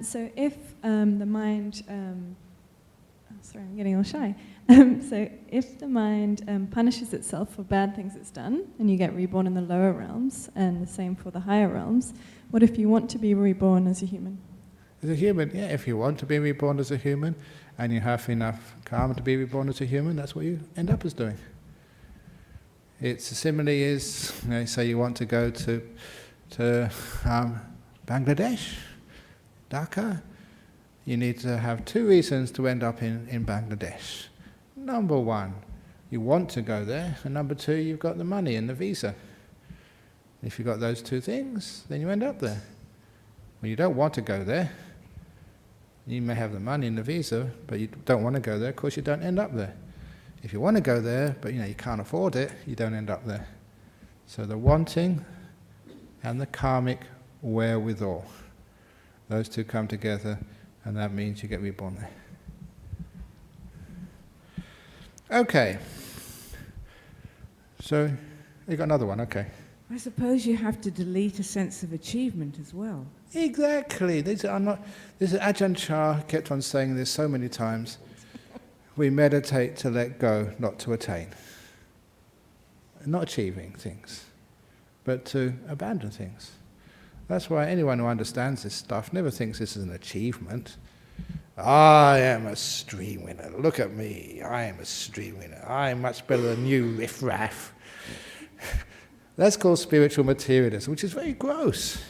So if the mind, sorry, I'm getting all shy. So if the mind punishes itself for bad things it's done, and you get reborn in the lower realms, and the same for the higher realms, what if you want to be reborn as a human? As a human, yeah, if you want to be reborn as a human, and you have enough karma to be reborn as a human, that's what you end up as doing. It's similarly is, say you want to go to Bangladesh, Dhaka, you need to have two reasons to end up in Bangladesh. Number one, you want to go there, and number two, you've got the money and the visa. If you've got those two things, then you end up there. When you don't want to go there, you may have the money and the visa, but you don't want to go there, of course you don't end up there. If you want to go there, but you can't afford it, you don't end up there. So the wanting and the karmic wherewithal, those two come together, and that means you get reborn there. Okay. So, you got another one, okay. I suppose you have to delete a sense of achievement as well. Exactly. This is Ajahn Chah kept on saying this so many times. We meditate to let go, not to attain. Not achieving things, but to abandon things. That's why anyone who understands this stuff never thinks this is an achievement. I am a stream winner. Look at me. I am a stream winner. I am much better than you, riff-raff. That's called spiritual materialism, which is very gross.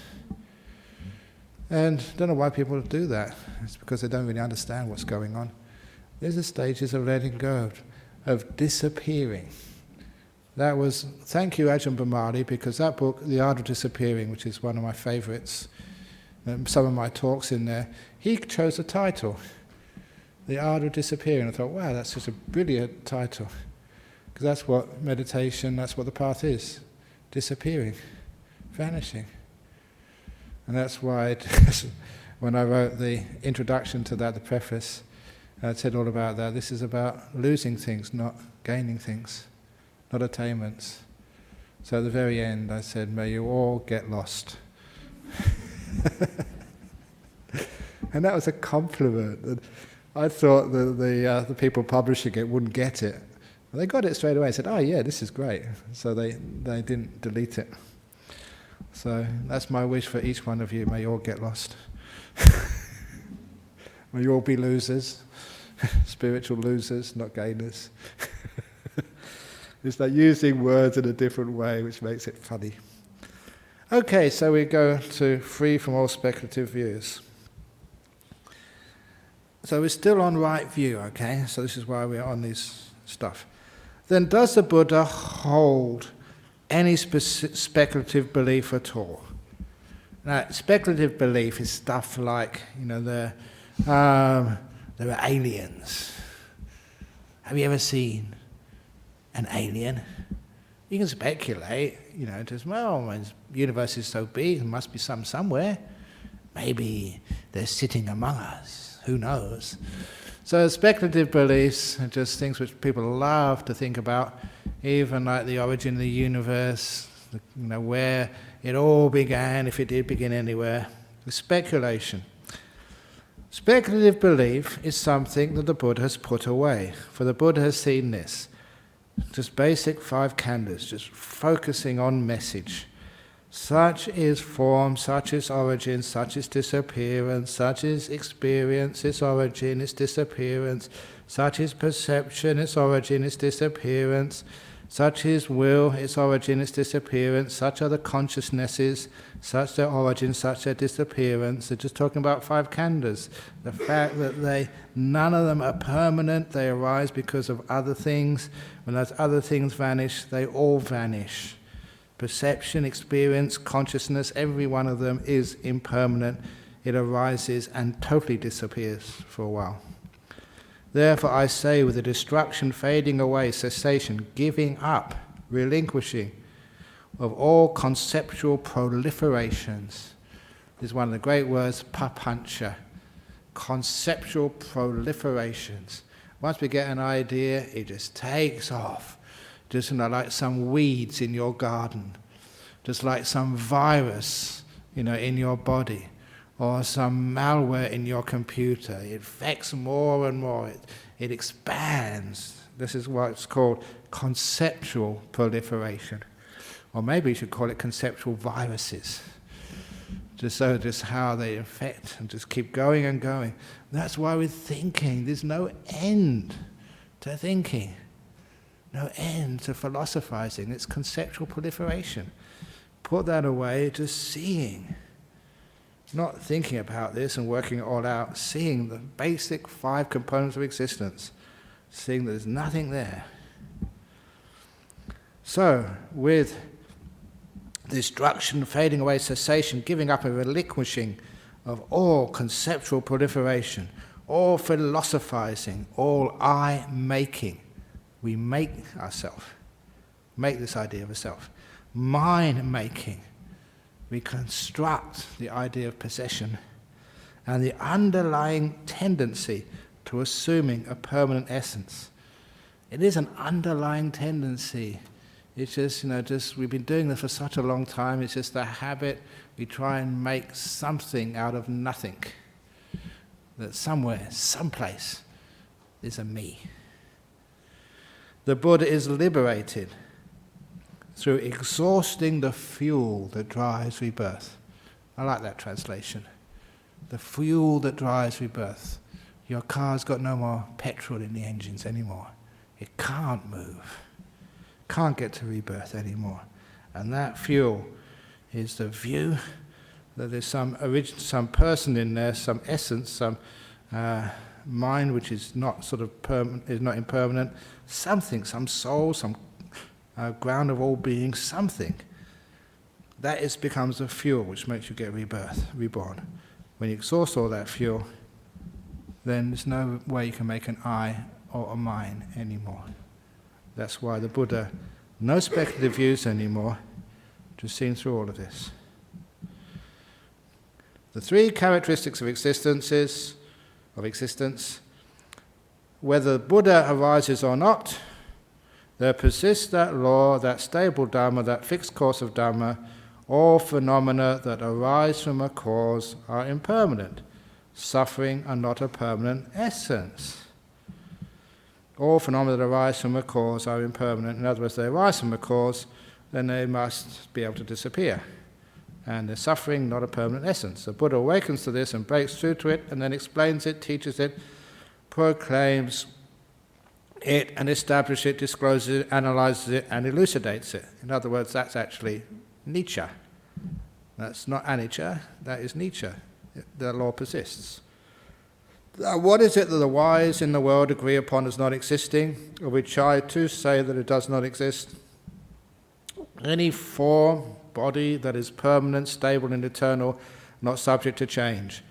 And I don't know why people do that. It's because they don't really understand what's going on. There's the stages of letting go, of disappearing. That was, thank you Ajahn Brahm, because that book, The Art of Disappearing, which is one of my favourites, some of my talks in there, he chose the title, The Art of Disappearing. I thought, wow, that's just a brilliant title. Because that's what meditation, that's what the path is. Disappearing, vanishing. And that's why when I wrote the introduction to that, the preface, I said all about that. This is about losing things, not gaining things, not attainments. So at the very end I said, may you all get lost. And that was a compliment. I thought that the people publishing it wouldn't get it. Well, they got it straight away and said, oh yeah, this is great. So they didn't delete it. So that's my wish for each one of you. May you all get lost. May you all be losers. Spiritual losers, not gainers. It's like using words in a different way, which makes it funny. Okay, so we go to free from all speculative views. So we're still on right view, okay? So this is why we're on this stuff. Then does the Buddha hold any speculative belief at all? Now, speculative belief is stuff like, there are aliens. Have you ever seen an alien? You can speculate, just, well, the universe is so big, there must be some somewhere. Maybe they're sitting among us. Who knows? So speculative beliefs are just things which people love to think about, even like the origin of the universe, where it all began, if it did begin anywhere. The speculation. Speculative belief is something that the Buddha has put away. For the Buddha has seen this. Just basic 5 khandhas, just focusing on message. Such is form, such is origin, such is disappearance, such is experience, its origin, its disappearance, such is perception, its origin, its disappearance, such is will, its origin, its disappearance, such are the consciousnesses, such their origin, such their disappearance. They're just talking about 5 khandhas. The fact that none of them are permanent, they arise because of other things. When those other things vanish, they all vanish. Perception, experience, consciousness, every one of them is impermanent. It arises and totally disappears for a while. Therefore I say, with the destruction, fading away, cessation, giving up, relinquishing of all conceptual proliferations. This is one of the great words, papancha. Conceptual proliferations. Once we get an idea, it just takes off. Just like some weeds in your garden, just like some virus, in your body, or some malware in your computer. It affects more and more. It expands. This is what's called conceptual proliferation. Or maybe you should call it conceptual viruses. Just how they infect and just keep going and going. That's why we're thinking. There's no end to thinking. No end to philosophizing. It's conceptual proliferation. Put that away, just seeing. Not thinking about this and working it all out, seeing the basic 5 components of existence, seeing that there's nothing there. So, with destruction, fading away, cessation, giving up and relinquishing of all conceptual proliferation, all philosophizing, all I-making, we make ourselves, make this idea of a self. Mind-making, we construct the idea of possession and the underlying tendency to assuming a permanent essence. It is an underlying tendency. It's just, we've been doing this for such a long time, it's just a habit. We try and make something out of nothing. That somewhere, someplace, there's a me. The Buddha is liberated through exhausting the fuel that drives rebirth. I like that translation. The fuel that drives rebirth. Your car's got no more petrol in the engines anymore. It can't move. Can't get to rebirth anymore. And that fuel is the view that there's some person in there, some essence, some mind which is not sort of is not impermanent, something, some soul, some ground of all being, something. That becomes a fuel which makes you get reborn. When you exhaust all that fuel, then there's no way you can make an I or a mine anymore. That's why the Buddha, no speculative views anymore, just seen through all of this. The three characteristics of existence, whether Buddha arises or not, there persists that law, that stable Dhamma, that fixed course of Dhamma. All phenomena that arise from a cause are impermanent. Suffering are not a permanent essence. All phenomena that arise from a cause are impermanent. In other words, they arise from a cause, then they must be able to disappear. And the suffering, not a permanent essence. The Buddha awakens to this and breaks through to it, and then explains it, teaches it, proclaims it, and establishes it, discloses it, analyzes it, and elucidates it. In other words, that's actually Nietzsche. That's not anicca, that is Nietzsche. The law persists. What is it that the wise in the world agree upon as not existing, of which I too say that it does not exist? Any form, body that is permanent, stable and eternal, not subject to change.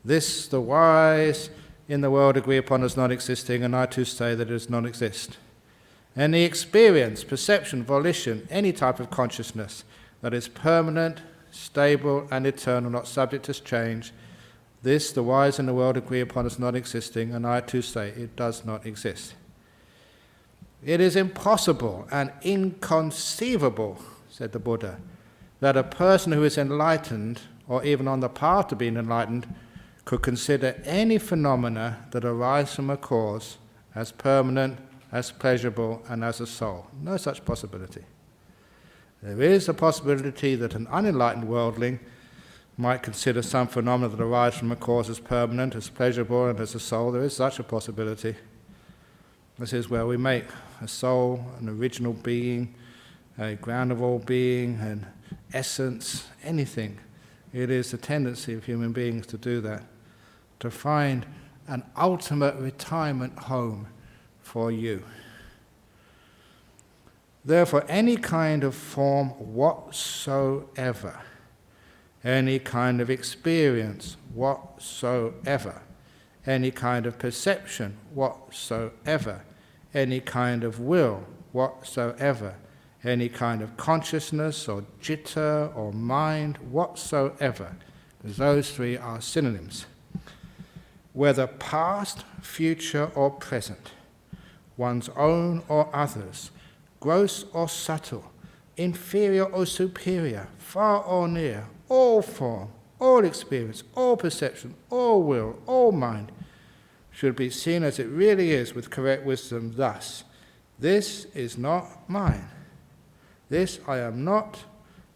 This the wise in the world agree upon as not existing, and I too say that it does not exist. Any experience, perception, volition, any type of consciousness that is permanent, stable and eternal, not subject to change, this the wise in the world agree upon as not existing, and I too say it does not exist. It is impossible and inconceivable, said the Buddha, that a person who is enlightened, or even on the path to being enlightened, could consider any phenomena that arise from a cause as permanent, as pleasurable, and as a soul. No such possibility. There is a possibility that an unenlightened worldling might consider some phenomena that arise from a cause as permanent, as pleasurable, and as a soul. There is such a possibility. This is where we make a soul, an original being, a ground of all being, an essence, anything. It is the tendency of human beings to do that, to find an ultimate retirement home for you. Therefore, any kind of form whatsoever, any kind of experience whatsoever, any kind of perception whatsoever, any kind of will whatsoever, any kind of consciousness or citta or mind whatsoever, because those three are synonyms, whether past, future or present, one's own or others, gross or subtle, inferior or superior, far or near, all form, all experience, all perception, all will, all mind, should be seen as it really is with correct wisdom thus: this is not mine, this I am not,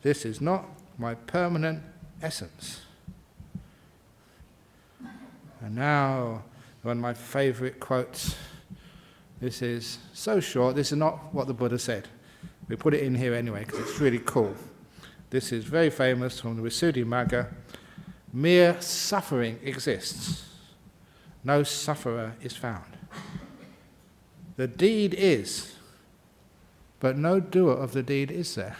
this is not my permanent essence. And now, one of my favorite quotes. This is so short, this is not what the Buddha said. We put it in here anyway because it's really cool. This is very famous from the Visuddhimagga. Mere suffering exists. No sufferer is found. The deed is, but no doer of the deed is there.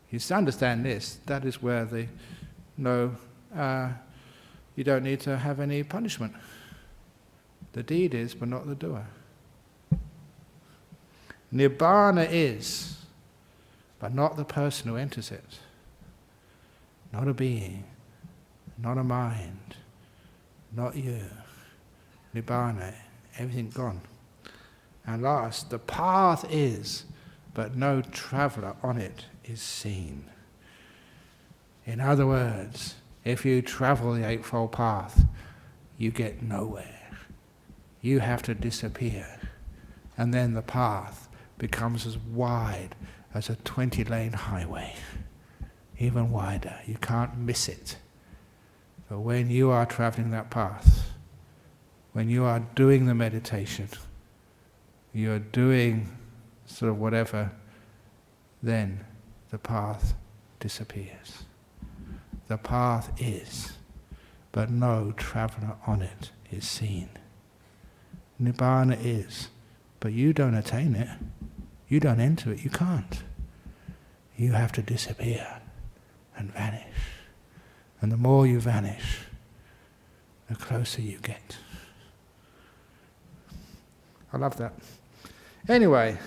You understand this, that is where you don't need to have any punishment. The deed is, but not the doer. Nibbana is, but not the person who enters it. Not a being, not a mind, not you. Nibbana, everything gone. And last, the path is, but no traveller on it is seen. In other words, if you travel the Eightfold Path, you get nowhere. You have to disappear. And then the path becomes as wide as a 20-lane highway. Even wider. You can't miss it. But when you are traveling that path, when you are doing the meditation, you're doing sort of whatever, then the path disappears. The path is, but no traveller on it is seen. Nibbana is, but you don't attain it. You don't enter it. You can't. You have to disappear and vanish. And the more you vanish, the closer you get. I love that. Anyway,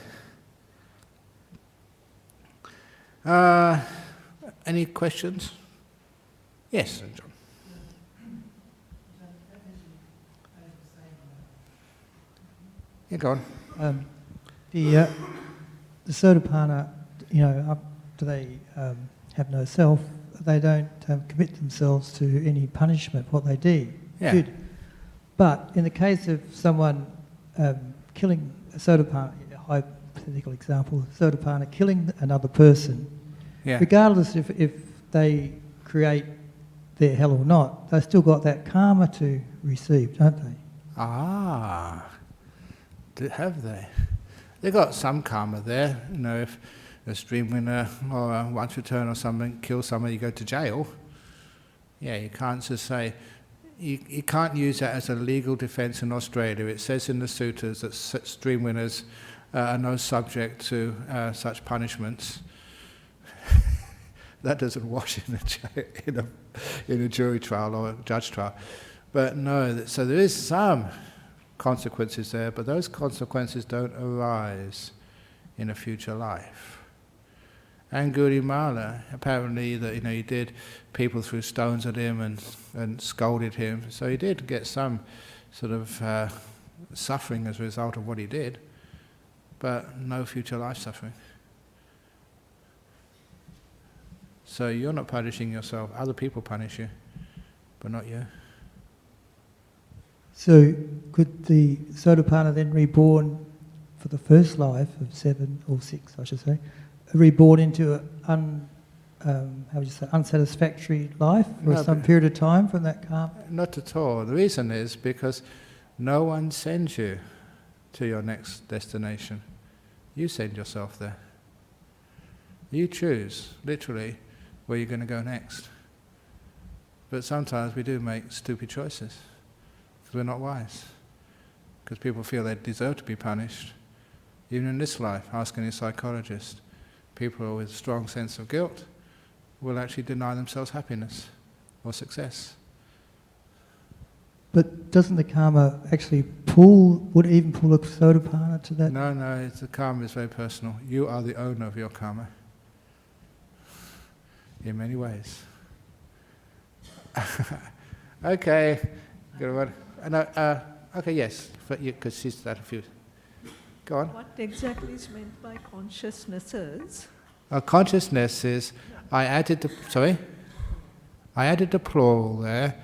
any questions? Yes, John. Yeah, go on. The Sotapanna, up to they have no self, they don't commit themselves to any punishment, what they did. Yeah. But in the case of someone killing a Sotapanna, a hypothetical example, Sotapanna killing another person, Yeah. regardless if they create their hell or not, they've still got that karma to receive, don't they? Have they? They got some karma there. If a stream winner or a once return or something kills someone, you go to jail. Yeah, you can't just say, you can't use that as a legal defence in Australia. It says in the sutras that stream winners are no subject to such punishments. That doesn't wash in a jury trial or a judge trial. But no, so there is some consequences there, but those consequences don't arise in a future life. And Gurimala, apparently that he did, people threw stones at him and scolded him, so he did get some sort of suffering as a result of what he did, but no future life suffering. So you're not punishing yourself, other people punish you, but not you. So could the Sotapanna then reborn for the first life of 7 or 6, I should say, reborn into an unsatisfactory life for some period of time from that karma? Not at all. The reason is because no one sends you to your next destination. You send yourself there. You choose, literally, where you're going to go next. But sometimes we do make stupid choices because we're not wise. Because people feel they deserve to be punished. Even in this life, ask any psychologist, people with a strong sense of guilt will actually deny themselves happiness or success. But doesn't the karma actually would it even pull a Sotapanna to that? No, the karma is very personal. You are the owner of your karma. In many ways. Okay. Good one. Okay, yes, because she's had a few. Go on. What exactly is meant by consciousnesses? Consciousness is, I added the plural there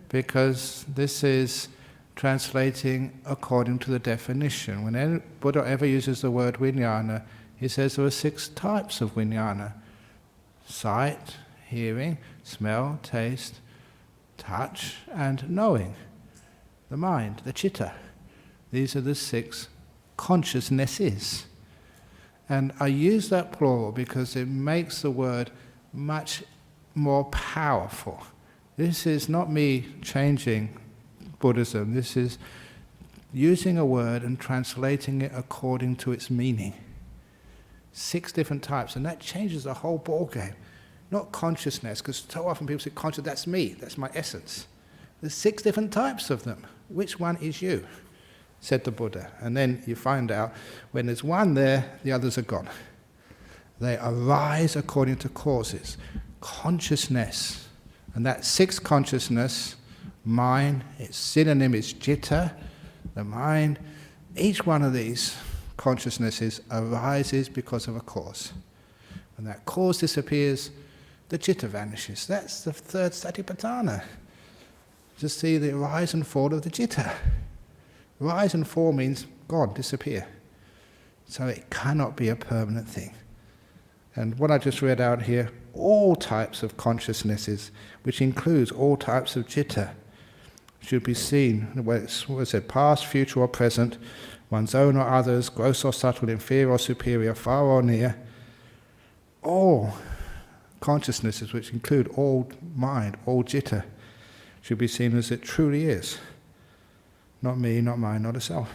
because this is translating according to the definition. When Buddha ever uses the word vijnana, he says there are 6 types of vijnana. Sight, hearing, smell, taste, touch, and knowing. The mind, the citta. These are the 6 consciousnesses. And I use that plural because it makes the word much more powerful. This is not me changing Buddhism. This is using a word and translating it according to its meaning. 6 different types, and that changes the whole ballgame. Not consciousness, because so often people say, conscious, that's me, that's my essence. There's 6 different types of them. Which one is you? Said the Buddha. And then you find out, when there's one there, the others are gone. They arise according to causes. Consciousness. And that 6 consciousness, mind, its synonym is citta, the mind. Each one of these consciousnesses arises because of a cause. When that cause disappears, the citta vanishes. That's the 3rd satipatthana. To see the rise and fall of the citta. Rise and fall means gone, disappear. So it cannot be a permanent thing. And what I just read out here, all types of consciousnesses, which includes all types of citta, should be seen, what it said, past, future or present, one's own or others, gross or subtle, inferior or superior, far or near. all consciousnesses, which include all mind, all citta, should be seen as it truly is. Not me, not mine, not a self.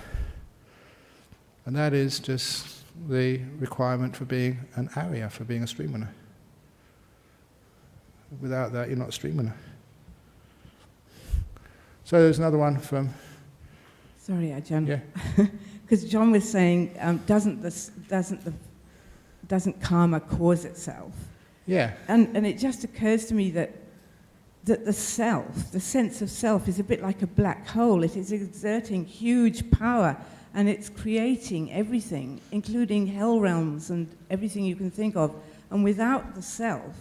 And that is just the requirement for being an Arya, for being a streamliner. Without that, you're not a streamliner. So there's another one from... Sorry, Ajahn. Yeah. Because John was saying, doesn't karma cause itself? Yeah. And it just occurs to me that the self, the sense of self, is a bit like a black hole. It is exerting huge power, and it's creating everything, including hell realms and everything you can think of. And without the self,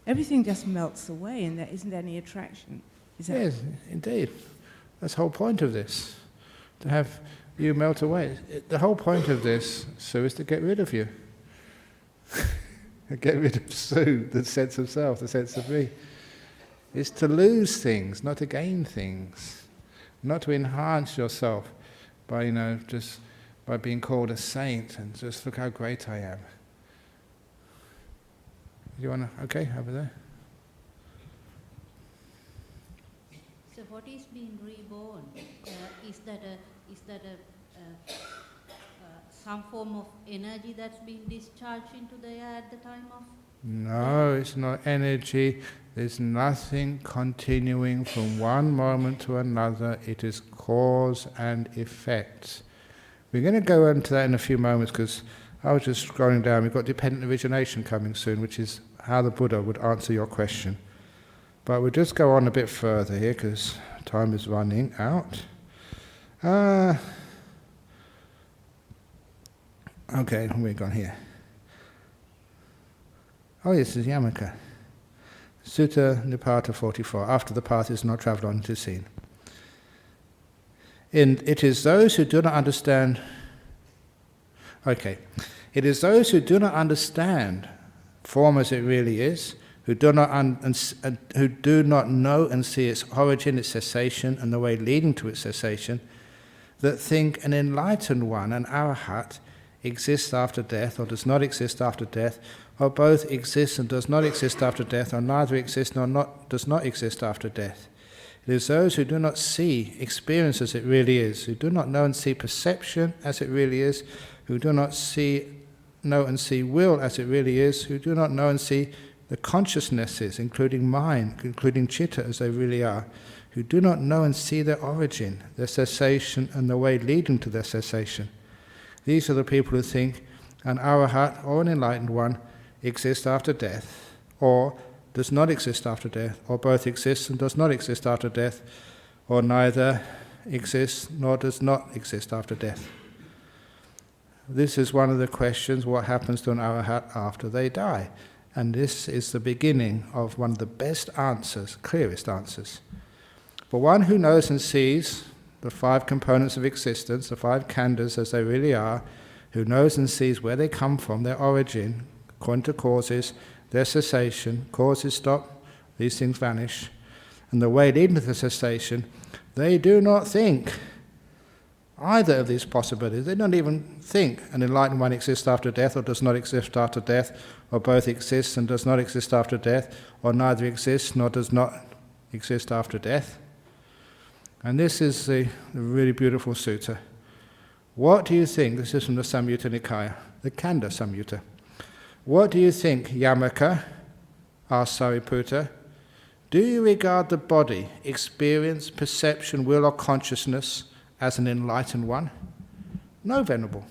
everything just melts away, and there isn't any attraction. Is that? Yes, indeed. That's the whole point of this, to have you melt away. The whole point of this, Sue, is to get rid of you. Get rid of Sue, the sense of self, the sense of me. It's to lose things, not to gain things. Not to enhance yourself by, just by being called a saint and just look how great I am. You want to, okay, over there. So what is being reborn? Is that some form of energy that's being discharged into the air at the time of? No, it's not energy. There's nothing continuing from one moment to another. It is cause and effect. We're going to go into that in a few moments, because I was just scrolling down. We've got dependent origination coming soon, which is how the Buddha would answer your question. But we'll just go on a bit further here, because time is running out. Okay, we've gone here. Oh, this is Yamaka. Sutta Nipata 44. After the path is not travelled on, it is seen. It is those who do not understand. Okay. It is those who do not understand form as it really is, who do not know and see its origin, its cessation, and the way leading to its cessation, that think an enlightened one, an arahat, exists after death or does not exist after death, or both exists and does not exist after death, or neither exists nor does not exist after death. It is those who do not see experience as it really is, who do not know and see perception as it really is, who do not know and see will as it really is, who do not know and see the consciousnesses, including mind, including citta, as they really are, who do not know and see their origin, their cessation, and the way leading to their cessation. These are the people who think an arahat or an enlightened one exists after death, or does not exist after death, or both exists and does not exist after death, or neither exists nor does not exist after death. This is one of the questions, what happens to an arahat after they die? And this is the beginning of one of the best answers, clearest answers. For one who knows and sees the 5 components of existence, the 5 khandhas as they really are, who knows and sees where they come from, their origin, according to causes, their cessation, causes stop, these things vanish, and the way leading to the cessation, they do not think either of these possibilities. They don't even think an enlightened one exists after death or does not exist after death, or both exists and does not exist after death, or neither exists nor does not exist after death. And this is the really beautiful sutta. What do you think? This is from the Samyutta Nikaya, the Khandha Samyutta. What do you think, Yamaka? Asked Sariputta. Do you regard the body, experience, perception, will, or consciousness as an enlightened one? No, Venerable.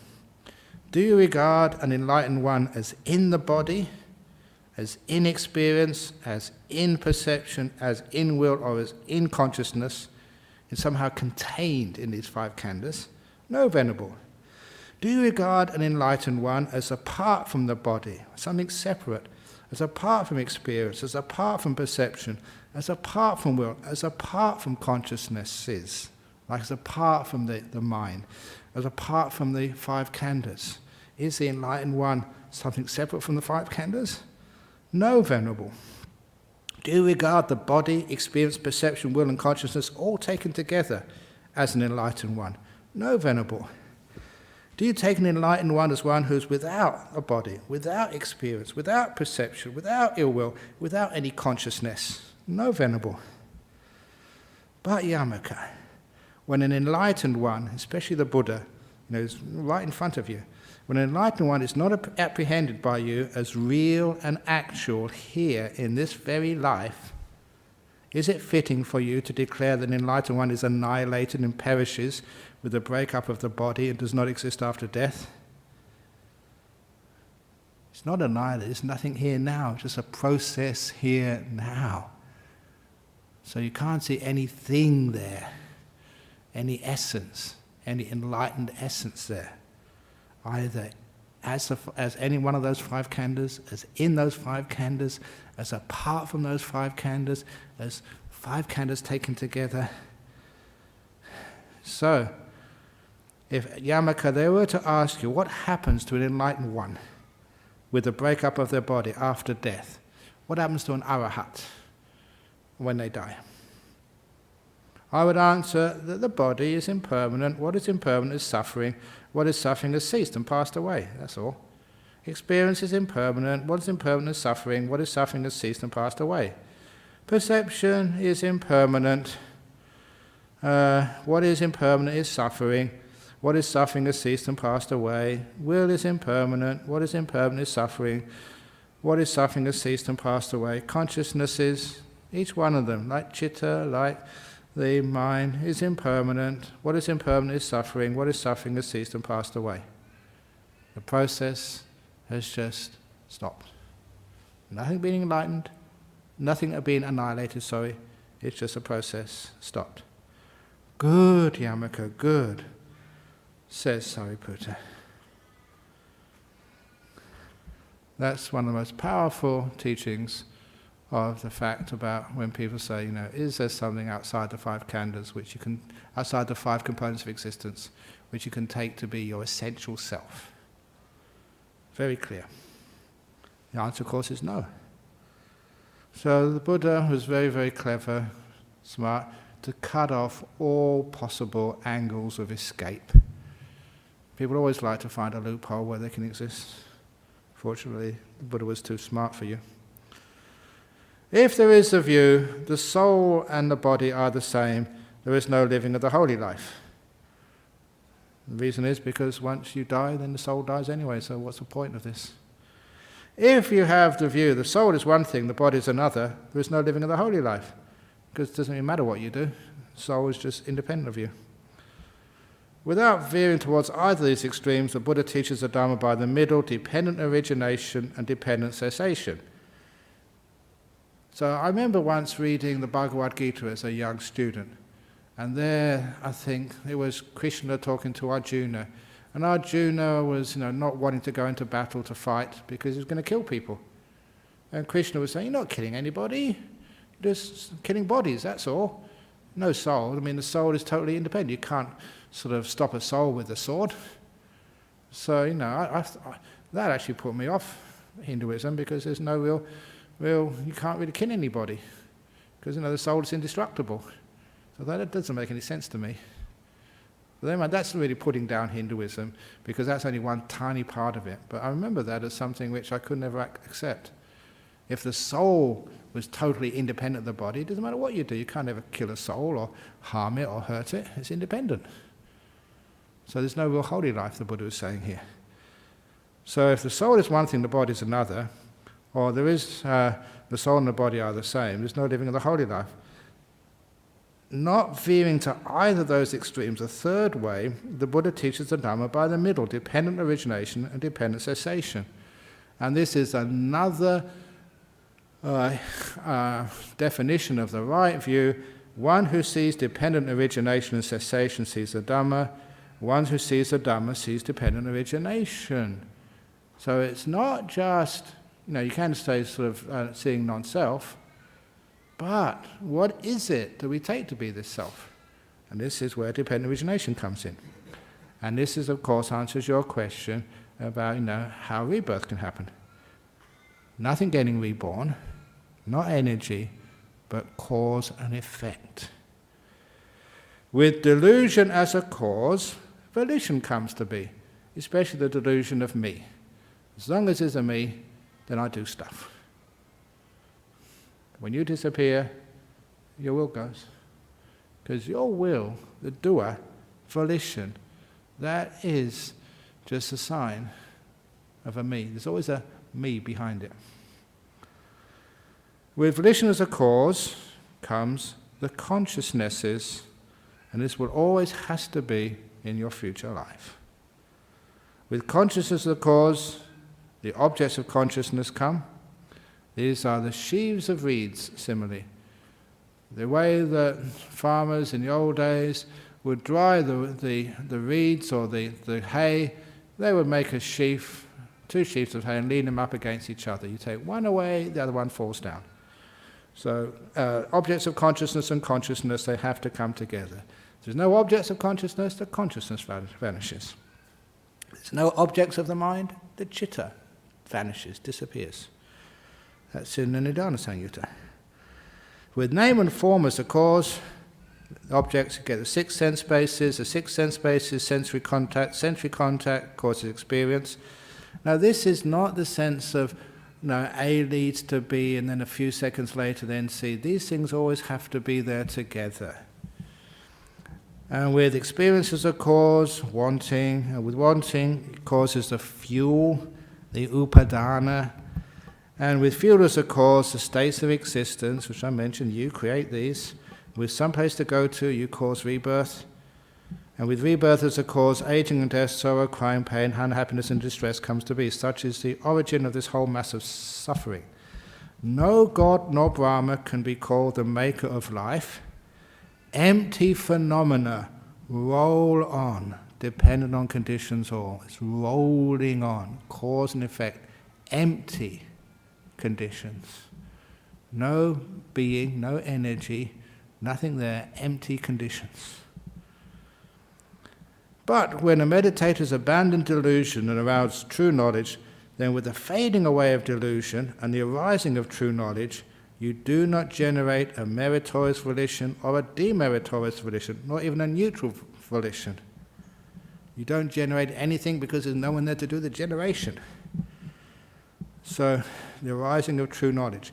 Do you regard an enlightened one as in the body, as in experience, as in perception, as in will, or as in consciousness, is somehow contained in these 5 khandhas? No, Venerable. Do you regard an enlightened one as apart from the body, something separate, as apart from experience, as apart from perception, as apart from will, as apart from consciousnesses, like as apart from the mind, as apart from the 5 khandhas? Is the enlightened one something separate from the 5 khandhas? No, Venerable. Do you regard the body, experience, perception, will, and consciousness all taken together as an enlightened one? No, Venerable. Do you take an enlightened one as one who's without a body, without experience, without perception, without ill will, without any consciousness? No, Venerable. But Yamaka, when an enlightened one, especially the Buddha, is right in front of you, when an enlightened one is not apprehended by you as real and actual here in this very life, is it fitting for you to declare that an enlightened one is annihilated and perishes with the breakup of the body and does not exist after death? It's not annihilated, it's nothing here now, it's just a process here now. So you can't see anything there, any essence, any enlightened essence there, either as any one of those 5 khandhas, as in those 5 khandhas, as apart from those 5 khandhas, as 5 khandhas taken together. So, if Yamaka, they were to ask you, what happens to an enlightened one with the breakup of their body after death? What happens to an arahat when they die? I would answer that the body is impermanent. What is impermanent is suffering. What is suffering has ceased and passed away. That's all. Experience is impermanent. What is impermanent is suffering. What is suffering has ceased and passed away. Perception is impermanent. What is impermanent is suffering. What is suffering has ceased and passed away. Will is impermanent. What is impermanent is suffering. What is suffering has ceased and passed away. Consciousnesses, each one of them, like chitta, like the mind, is impermanent. What is impermanent is suffering. What is suffering has ceased and passed away. The process has just stopped. Nothing being enlightened, nothing being annihilated, it's just a process stopped. Good, Yamaka, good, says Sariputta. That's one of the most powerful teachings of the fact about when people say, is there something outside the 5 khandhas, outside the 5 components of existence, which you can take to be your essential self? Very clear. The answer, of course, is no. So the Buddha was very, very clever, smart, to cut off all possible angles of escape. People always like to find a loophole where they can exist. Fortunately, the Buddha was too smart for you. If there is the view, the soul and the body are the same, there is no living of the holy life. The reason is because once you die, then the soul dies anyway, so what's the point of this? If you have the view, the soul is one thing, the body is another, there is no living of the holy life, because it doesn't even matter what you do, the soul is just independent of you. Without veering towards either of these extremes, the Buddha teaches the Dharma by the middle, dependent origination and dependent cessation. So I remember once reading the Bhagavad Gita as a young student, and there I think it was Krishna talking to Arjuna, and Arjuna was not wanting to go into battle to fight because he was going to kill people. And Krishna was saying, you're not killing anybody, you're just killing bodies, that's all. No soul. I mean, the soul is totally independent. You can't sort of stop a soul with a sword. So, that actually put me off Hinduism, because there's no real, you can't really kill anybody, because the soul is indestructible. So that doesn't make any sense to me. But then that's really putting down Hinduism, because that's only one tiny part of it. But I remember that as something which I could never accept. If the soul was totally independent of the body, it doesn't matter what you do. You can't ever kill a soul or harm it or hurt it. It's independent. So there's no real holy life, the Buddha is saying here. So if the soul is one thing, the body is another, or there is the soul and the body are the same, there's no living of the holy life. Not veering to either of those extremes, a third way, the Buddha teaches the Dhamma by the middle, dependent origination and dependent cessation. And this is another definition of the right view. One who sees dependent origination and cessation sees the Dhamma. One who sees the Dhamma sees dependent origination. So it's not just, you can say sort of seeing non-self, but what is it that we take to be this self? And this is where dependent origination comes in. And this is, of course, answers your question about, how rebirth can happen. Nothing getting reborn, not energy, but cause and effect. With delusion as a cause, volition comes to be. especially the delusion of me. As long as there's a me, then I do stuff. When you disappear, your will goes. Because your will, the doer, volition, that is just a sign of a me. There's always a me behind it. With volition as a cause comes the consciousnesses, and this will always has to be in your future life. With consciousness as a cause, the objects of consciousness come. These are the sheaves of reeds, similarly. The way that farmers in the old days would dry the reeds or the hay, they would make a sheaf, 2 sheaves of hay, and lean them up against each other. You take one away, the other one falls down. So objects of consciousness and consciousness, they have to come together. If there's no objects of consciousness, the consciousness vanishes. If there's no objects of the mind, the chitta vanishes, disappears. That's in the Nidana Samyutta. With name and form as a cause, objects get the 6 sense bases, the 6 sense bases, sensory contact causes experience. Now this is not the sense of A leads to B and then a few seconds later then C. These things always have to be there together. And with experience as a cause, wanting, and with wanting it causes the fuel, the upadana. And with fuel as a cause, the states of existence, which I mentioned, you create these. With some place to go to, you cause rebirth. And with rebirth as a cause, aging and death, sorrow, crime, pain, unhappiness and distress comes to be. Such is the origin of this whole mass of suffering. No God nor Brahma can be called the maker of life. Empty phenomena roll on, dependent on conditions all. It's rolling on, cause and effect, empty conditions. No being, no energy, nothing there, empty conditions. But when a meditator's abandoned delusion and arouse true knowledge, then with the fading away of delusion and the arising of true knowledge, you do not generate a meritorious volition or a demeritorious volition, nor even a neutral volition. You don't generate anything because there's no one there to do the generation. So, the arising of true knowledge.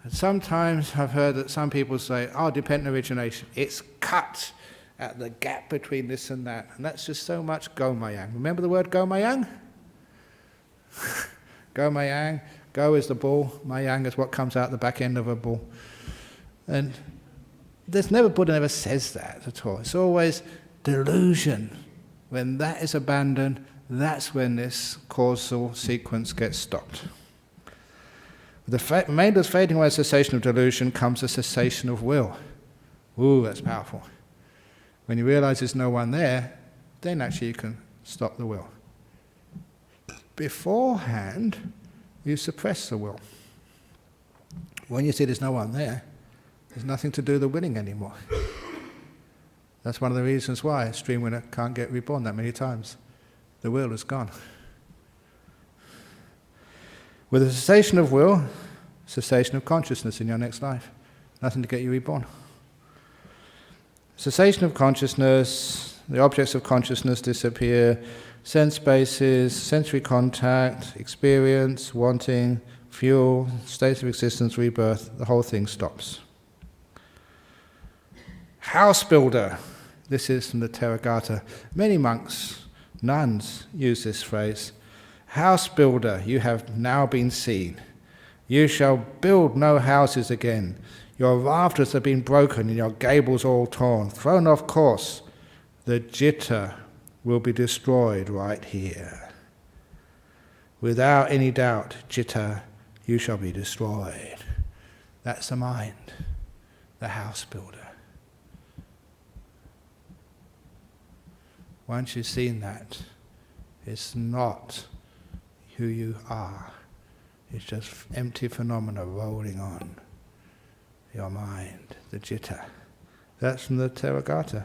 And sometimes I've heard that some people say, dependent origination. It's cut at the gap between this and that. And that's just so much gomayang. Remember the word gomayang? Gomayang. Go is the ball, mayang is what comes out the back end of a ball. And Buddha never says that at all. It's always delusion. When that is abandoned, that's when this causal sequence gets stopped. With the remainder's fading away cessation of delusion comes a cessation of will. Ooh, that's powerful. When you realize there's no one there, then actually you can stop the will. Beforehand, you suppress the will. When you see there's no one there, there's nothing to do the willing anymore. That's one of the reasons why a stream winner can't get reborn that many times. The will is gone. With the cessation of will, cessation of consciousness in your next life. Nothing to get you reborn. Cessation of consciousness, the objects of consciousness disappear, sense bases, sensory contact, experience, wanting, fuel, state of existence, rebirth, the whole thing stops. House builder, this is from the Theragatha. Many monks, nuns use this phrase. House builder, you have now been seen. You shall build no houses again. Your rafters have been broken and your gables all torn, thrown off course. The jitta will be destroyed right here. Without any doubt, jitta, you shall be destroyed. That's the mind, the house builder. Once you've seen that, it's not who you are. It's just empty phenomena rolling on your mind, the jitta. That's from the Theragatha.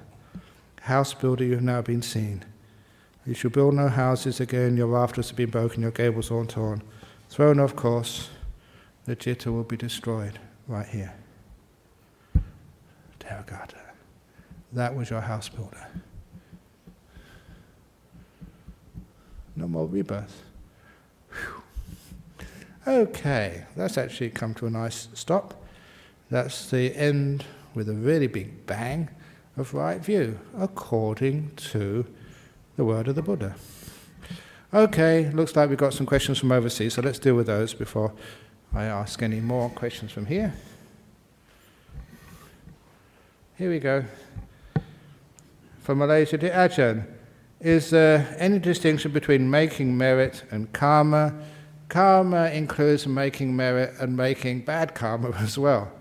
House builder, you have now been seen. You shall build no houses again, your rafters have been broken, your gables all torn. Thrown off course, the jitta will be destroyed right here. Theragatha. That was your house builder. no more rebirth. Whew. Okay, that's actually come to a nice stop. That's the end with a really big bang of right view, according to the word of the Buddha. Okay, looks like we've got some questions from overseas, so let's deal with those before I ask any more questions from here. Here we go. From Malaysia to Ajahn. Is there any distinction between making merit and karma? Karma includes making merit and making bad karma as well.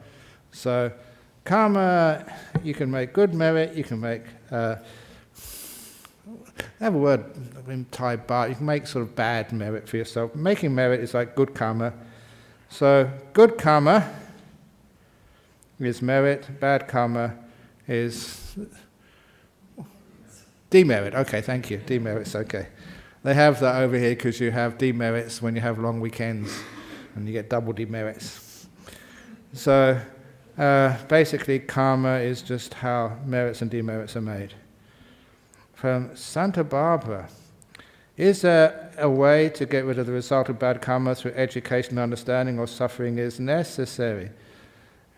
So karma, you can make good merit, you can make, I have a word in Thai bar, you can make sort of bad merit for yourself. Making merit is like good karma. So good karma is merit, bad karma is demerit. Okay, thank you. Demerit's okay. They have that over here because you have demerits when you have long weekends and you get double demerits. So basically karma is just how merits and demerits are made. From Santa Barbara, is there a way to get rid of the result of bad karma through education, understanding, or suffering is necessary?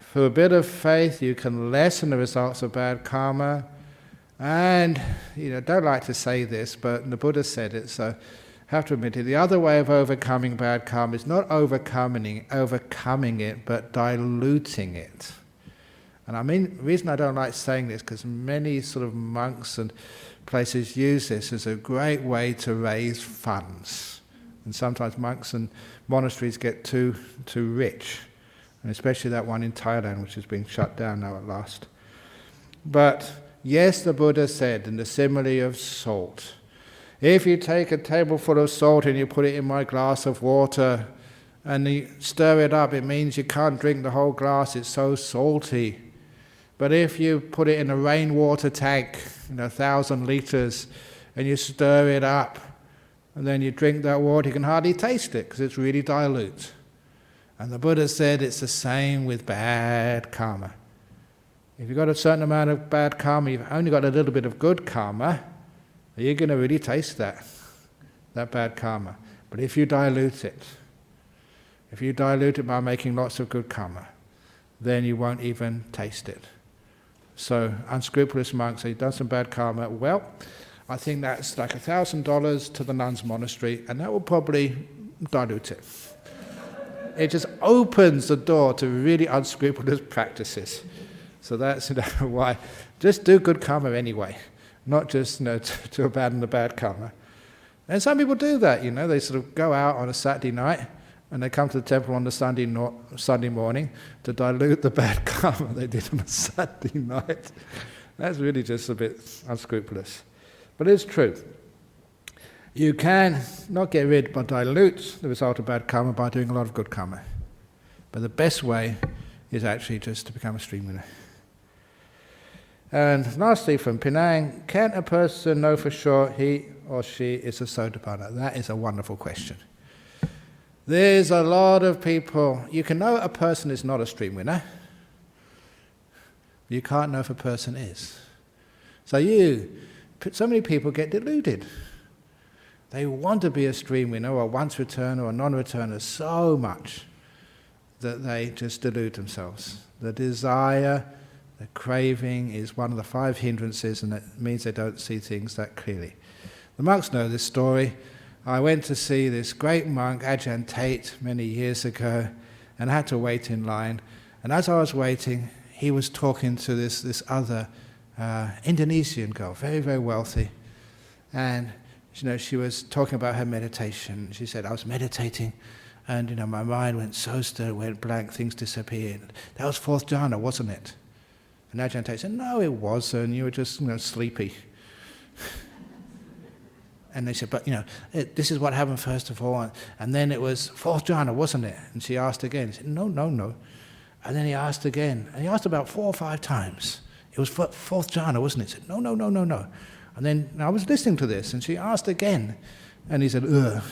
For a bit of faith, you can lessen the results of bad karma. And, don't like to say this, but the Buddha said it, so I have to admit it. The other way of overcoming bad karma is not overcoming it, but diluting it. And the reason I don't like saying this, because many sort of monks and places use this as a great way to raise funds. And sometimes monks and monasteries get too rich, and especially that one in Thailand, which is being shut down now at last. But yes, the Buddha said in the simile of salt, if you take a tableful of salt and you put it in my glass of water and you stir it up, it means you can't drink the whole glass, it's so salty. But if you put it in a rainwater tank, 1,000 liters, and you stir it up, and then you drink that water, you can hardly taste it because it's really dilute. And the Buddha said it's the same with bad karma. If you've got a certain amount of bad karma, you've only got a little bit of good karma, you're going to really taste that bad karma. But if you dilute it by making lots of good karma, then you won't even taste it. So unscrupulous monks say, you've done some bad karma, well, I think that's like $1,000 to the nuns' monastery, and that will probably dilute it. It just opens the door to really unscrupulous practices. So that's why. Just do good karma anyway, not just to abandon the bad karma. And some people do that, they sort of go out on a Saturday night and they come to the temple on the Sunday morning to dilute the bad karma they did on a Saturday night. That's really just a bit unscrupulous. But it's true. You can not get rid but dilute the result of bad karma by doing a lot of good karma. But the best way is actually just to become a stream winner. And lastly, from Penang, can a person know for sure he or she is a Sotapanna? That is a wonderful question. There's a lot of people, you can know a person is not a stream winner, but you can't know if a person is. So many people get deluded. They want to be a stream winner or a once returner or a non-returner so much that they just delude themselves. The desire, the craving is one of the 5 hindrances, and that means they don't see things that clearly. The monks know this story. I went to see this great monk, Ajahn Tate, many years ago, and I had to wait in line. And as I was waiting, he was talking to this other Indonesian girl, very, very wealthy. And she was talking about her meditation. She said, I was meditating, and my mind went so still, went blank, things disappeared. That was 4th jhana, wasn't it? And Ajahn Tate said, no, it wasn't. You were just sleepy. And they said, but this is what happened first of all. And then it was 4th jhana, wasn't it? And she asked again. He said, no. And then he asked again. And he asked about 4 or 5 times. It was 4th jhana, wasn't it? He said, no. And then I was listening to this, and she asked again. And he said, ugh.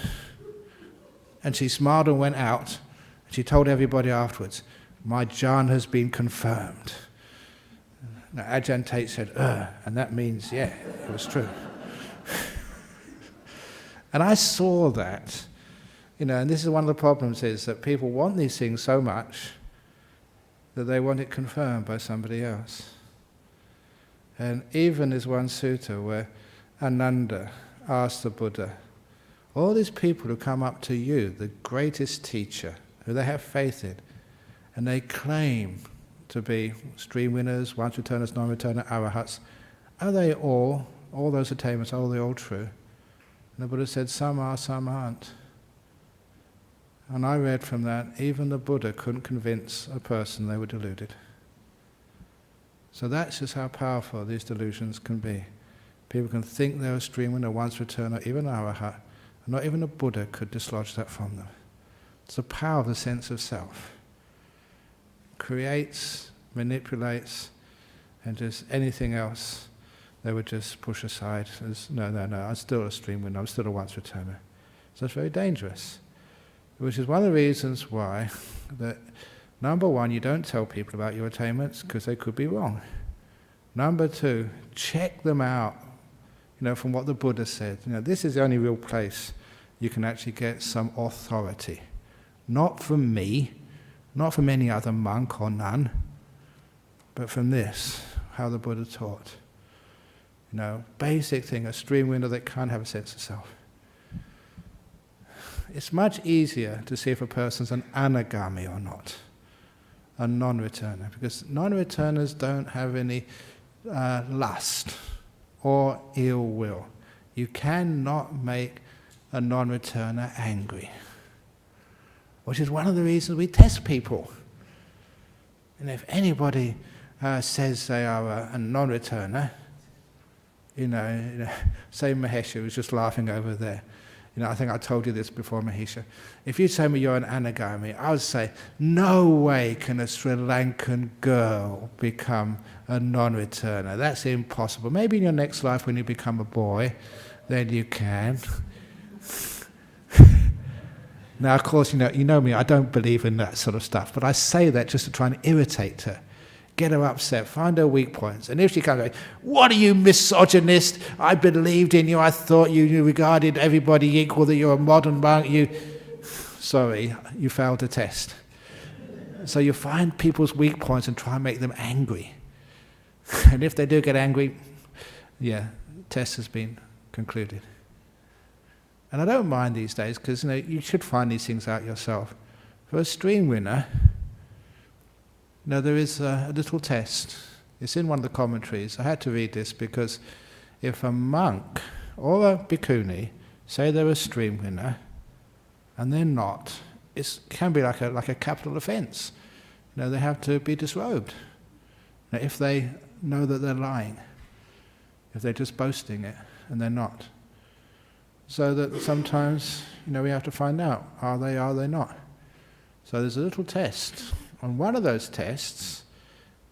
And she smiled and went out. And she told everybody afterwards, my jhana has been confirmed. Now, Ajahn Tate said, and that means, yeah, it was true. And I saw that, and this is one of the problems, is that people want these things so much that they want it confirmed by somebody else. And even there's one sutta where Ananda asked the Buddha, all these people who come up to you, the greatest teacher, who they have faith in, and they claim to be stream winners, once-returners, non-returner, arahats, are they all those attainments, are they all true? And the Buddha said, some are, some aren't. And I read from that, even the Buddha couldn't convince a person they were deluded. So that's just how powerful these delusions can be. People can think they're a stream winner, once-returner, even an arahat, and not even a Buddha could dislodge that from them. It's the power of the sense of self. Creates, manipulates, and just anything else they would just push aside as, no, I'm still a stream winner, I'm still a once-returner. So it's very dangerous. Which is one of the reasons why that, number one, you don't tell people about your attainments because they could be wrong. Number two, check them out, from what the Buddha said. This is the only real place you can actually get some authority. Not from me, not from any other monk or nun, but from this, how the Buddha taught. Basic thing, a stream winner that can't have a sense of self. It's much easier to see if a person's an anagami or not, a non-returner, because non-returners don't have any lust or ill will. You cannot make a non-returner angry, which is one of the reasons we test people. And if anybody says they are a non-returner, say Mahesh, who was just laughing over there. I think I told you this before, Mahisha. If you tell me you're an anagami, I would say, no way can a Sri Lankan girl become a non-returner. That's impossible. Maybe in your next life when you become a boy, then you can. Now, of course, you know me, I don't believe in that sort of stuff, but I say that just to try and irritate her. Get her upset, find her weak points. And if she comes like, what are you, misogynist? I believed in you, I thought you regarded everybody equal, that you're a modern monk, sorry, you failed the test. So you find people's weak points and try and make them angry. And if they do get angry, test has been concluded. And I don't mind these days, because you should find these things out yourself. For a stream winner, there is a little test. It's in one of the commentaries. I had to read this because if a monk or a bhikkhuni say they're a stream winner and they're not, it can be like a capital offense. They have to be disrobed. If they know that they're lying, if they're just boasting it and they're not. So that sometimes, we have to find out, are they not? So there's a little test. On one of those tests,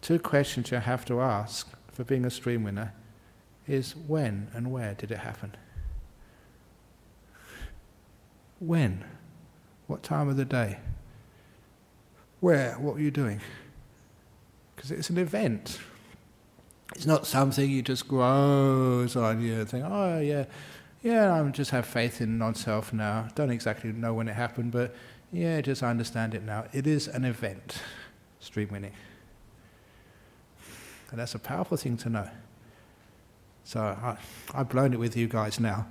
2 questions you have to ask for being a stream winner is when and where did it happen? When? What time of the day? Where? What were you doing? Because it's an event. It's not something you just grows on you and think, oh yeah, I just have faith in non-self now. Don't exactly know when it happened, but just understand it now. It is an event, stream winning. And that's a powerful thing to know. So I've blown it with you guys now,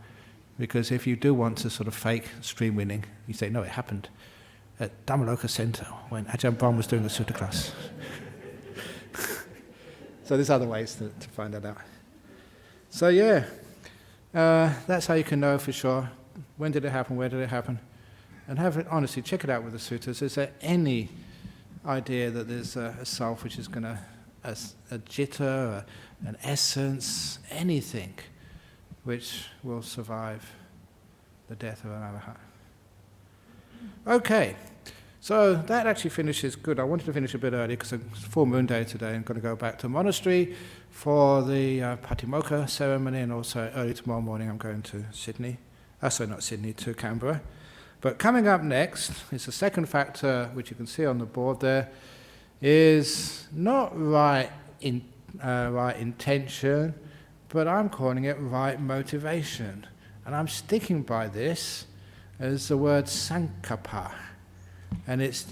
because if you do want to sort of fake stream winning, you say, no, it happened at Dhammaloka Center when Ajahn Brahm was doing a sutta class. So there's other ways to find that out. So that's how you can know for sure. When did it happen? Where did it happen? And honestly, check it out with the suttas. Is there any idea that there's a self which is going to, a jitta, an essence, anything which will survive the death of an arahat? Okay, so that actually finishes good. I wanted to finish a bit early because it's full moon day today. I'm going to go back to the monastery for the Patimokkha ceremony, and also early tomorrow morning I'm going to Sydney. To Canberra. But coming up next is the second factor, which you can see on the board there, is not right intention, but I'm calling it right motivation. And I'm sticking by this as the word sankappa. And it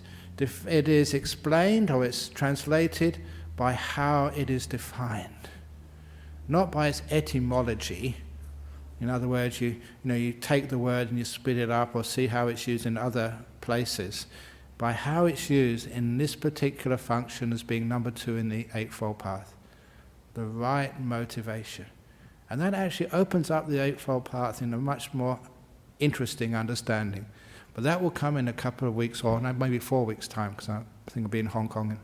is explained, or it's translated, by how it is defined. Not by its etymology. In other words, you take the word and you spit it up, or see how it's used in other places. By how it's used in this particular function as being number 2 in the Eightfold Path. The right motivation. And that actually opens up the Eightfold Path in a much more interesting understanding. But that will come in a couple of weeks, or maybe 4 weeks' time, because I think I'll be in Hong Kong.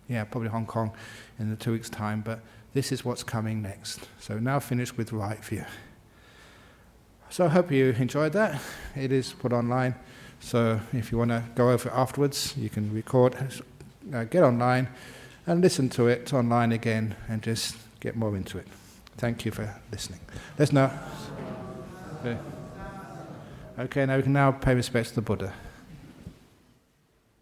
Probably Hong Kong in 2 weeks' time. But this is what's coming next. So now finished with right view. So I hope you enjoyed that. It is put online. So if you want to go over it afterwards, you can record, get online, and listen to it online again, and just get more into it. Thank you for listening. Let's now. Okay, now we can now pay respects to the Buddha.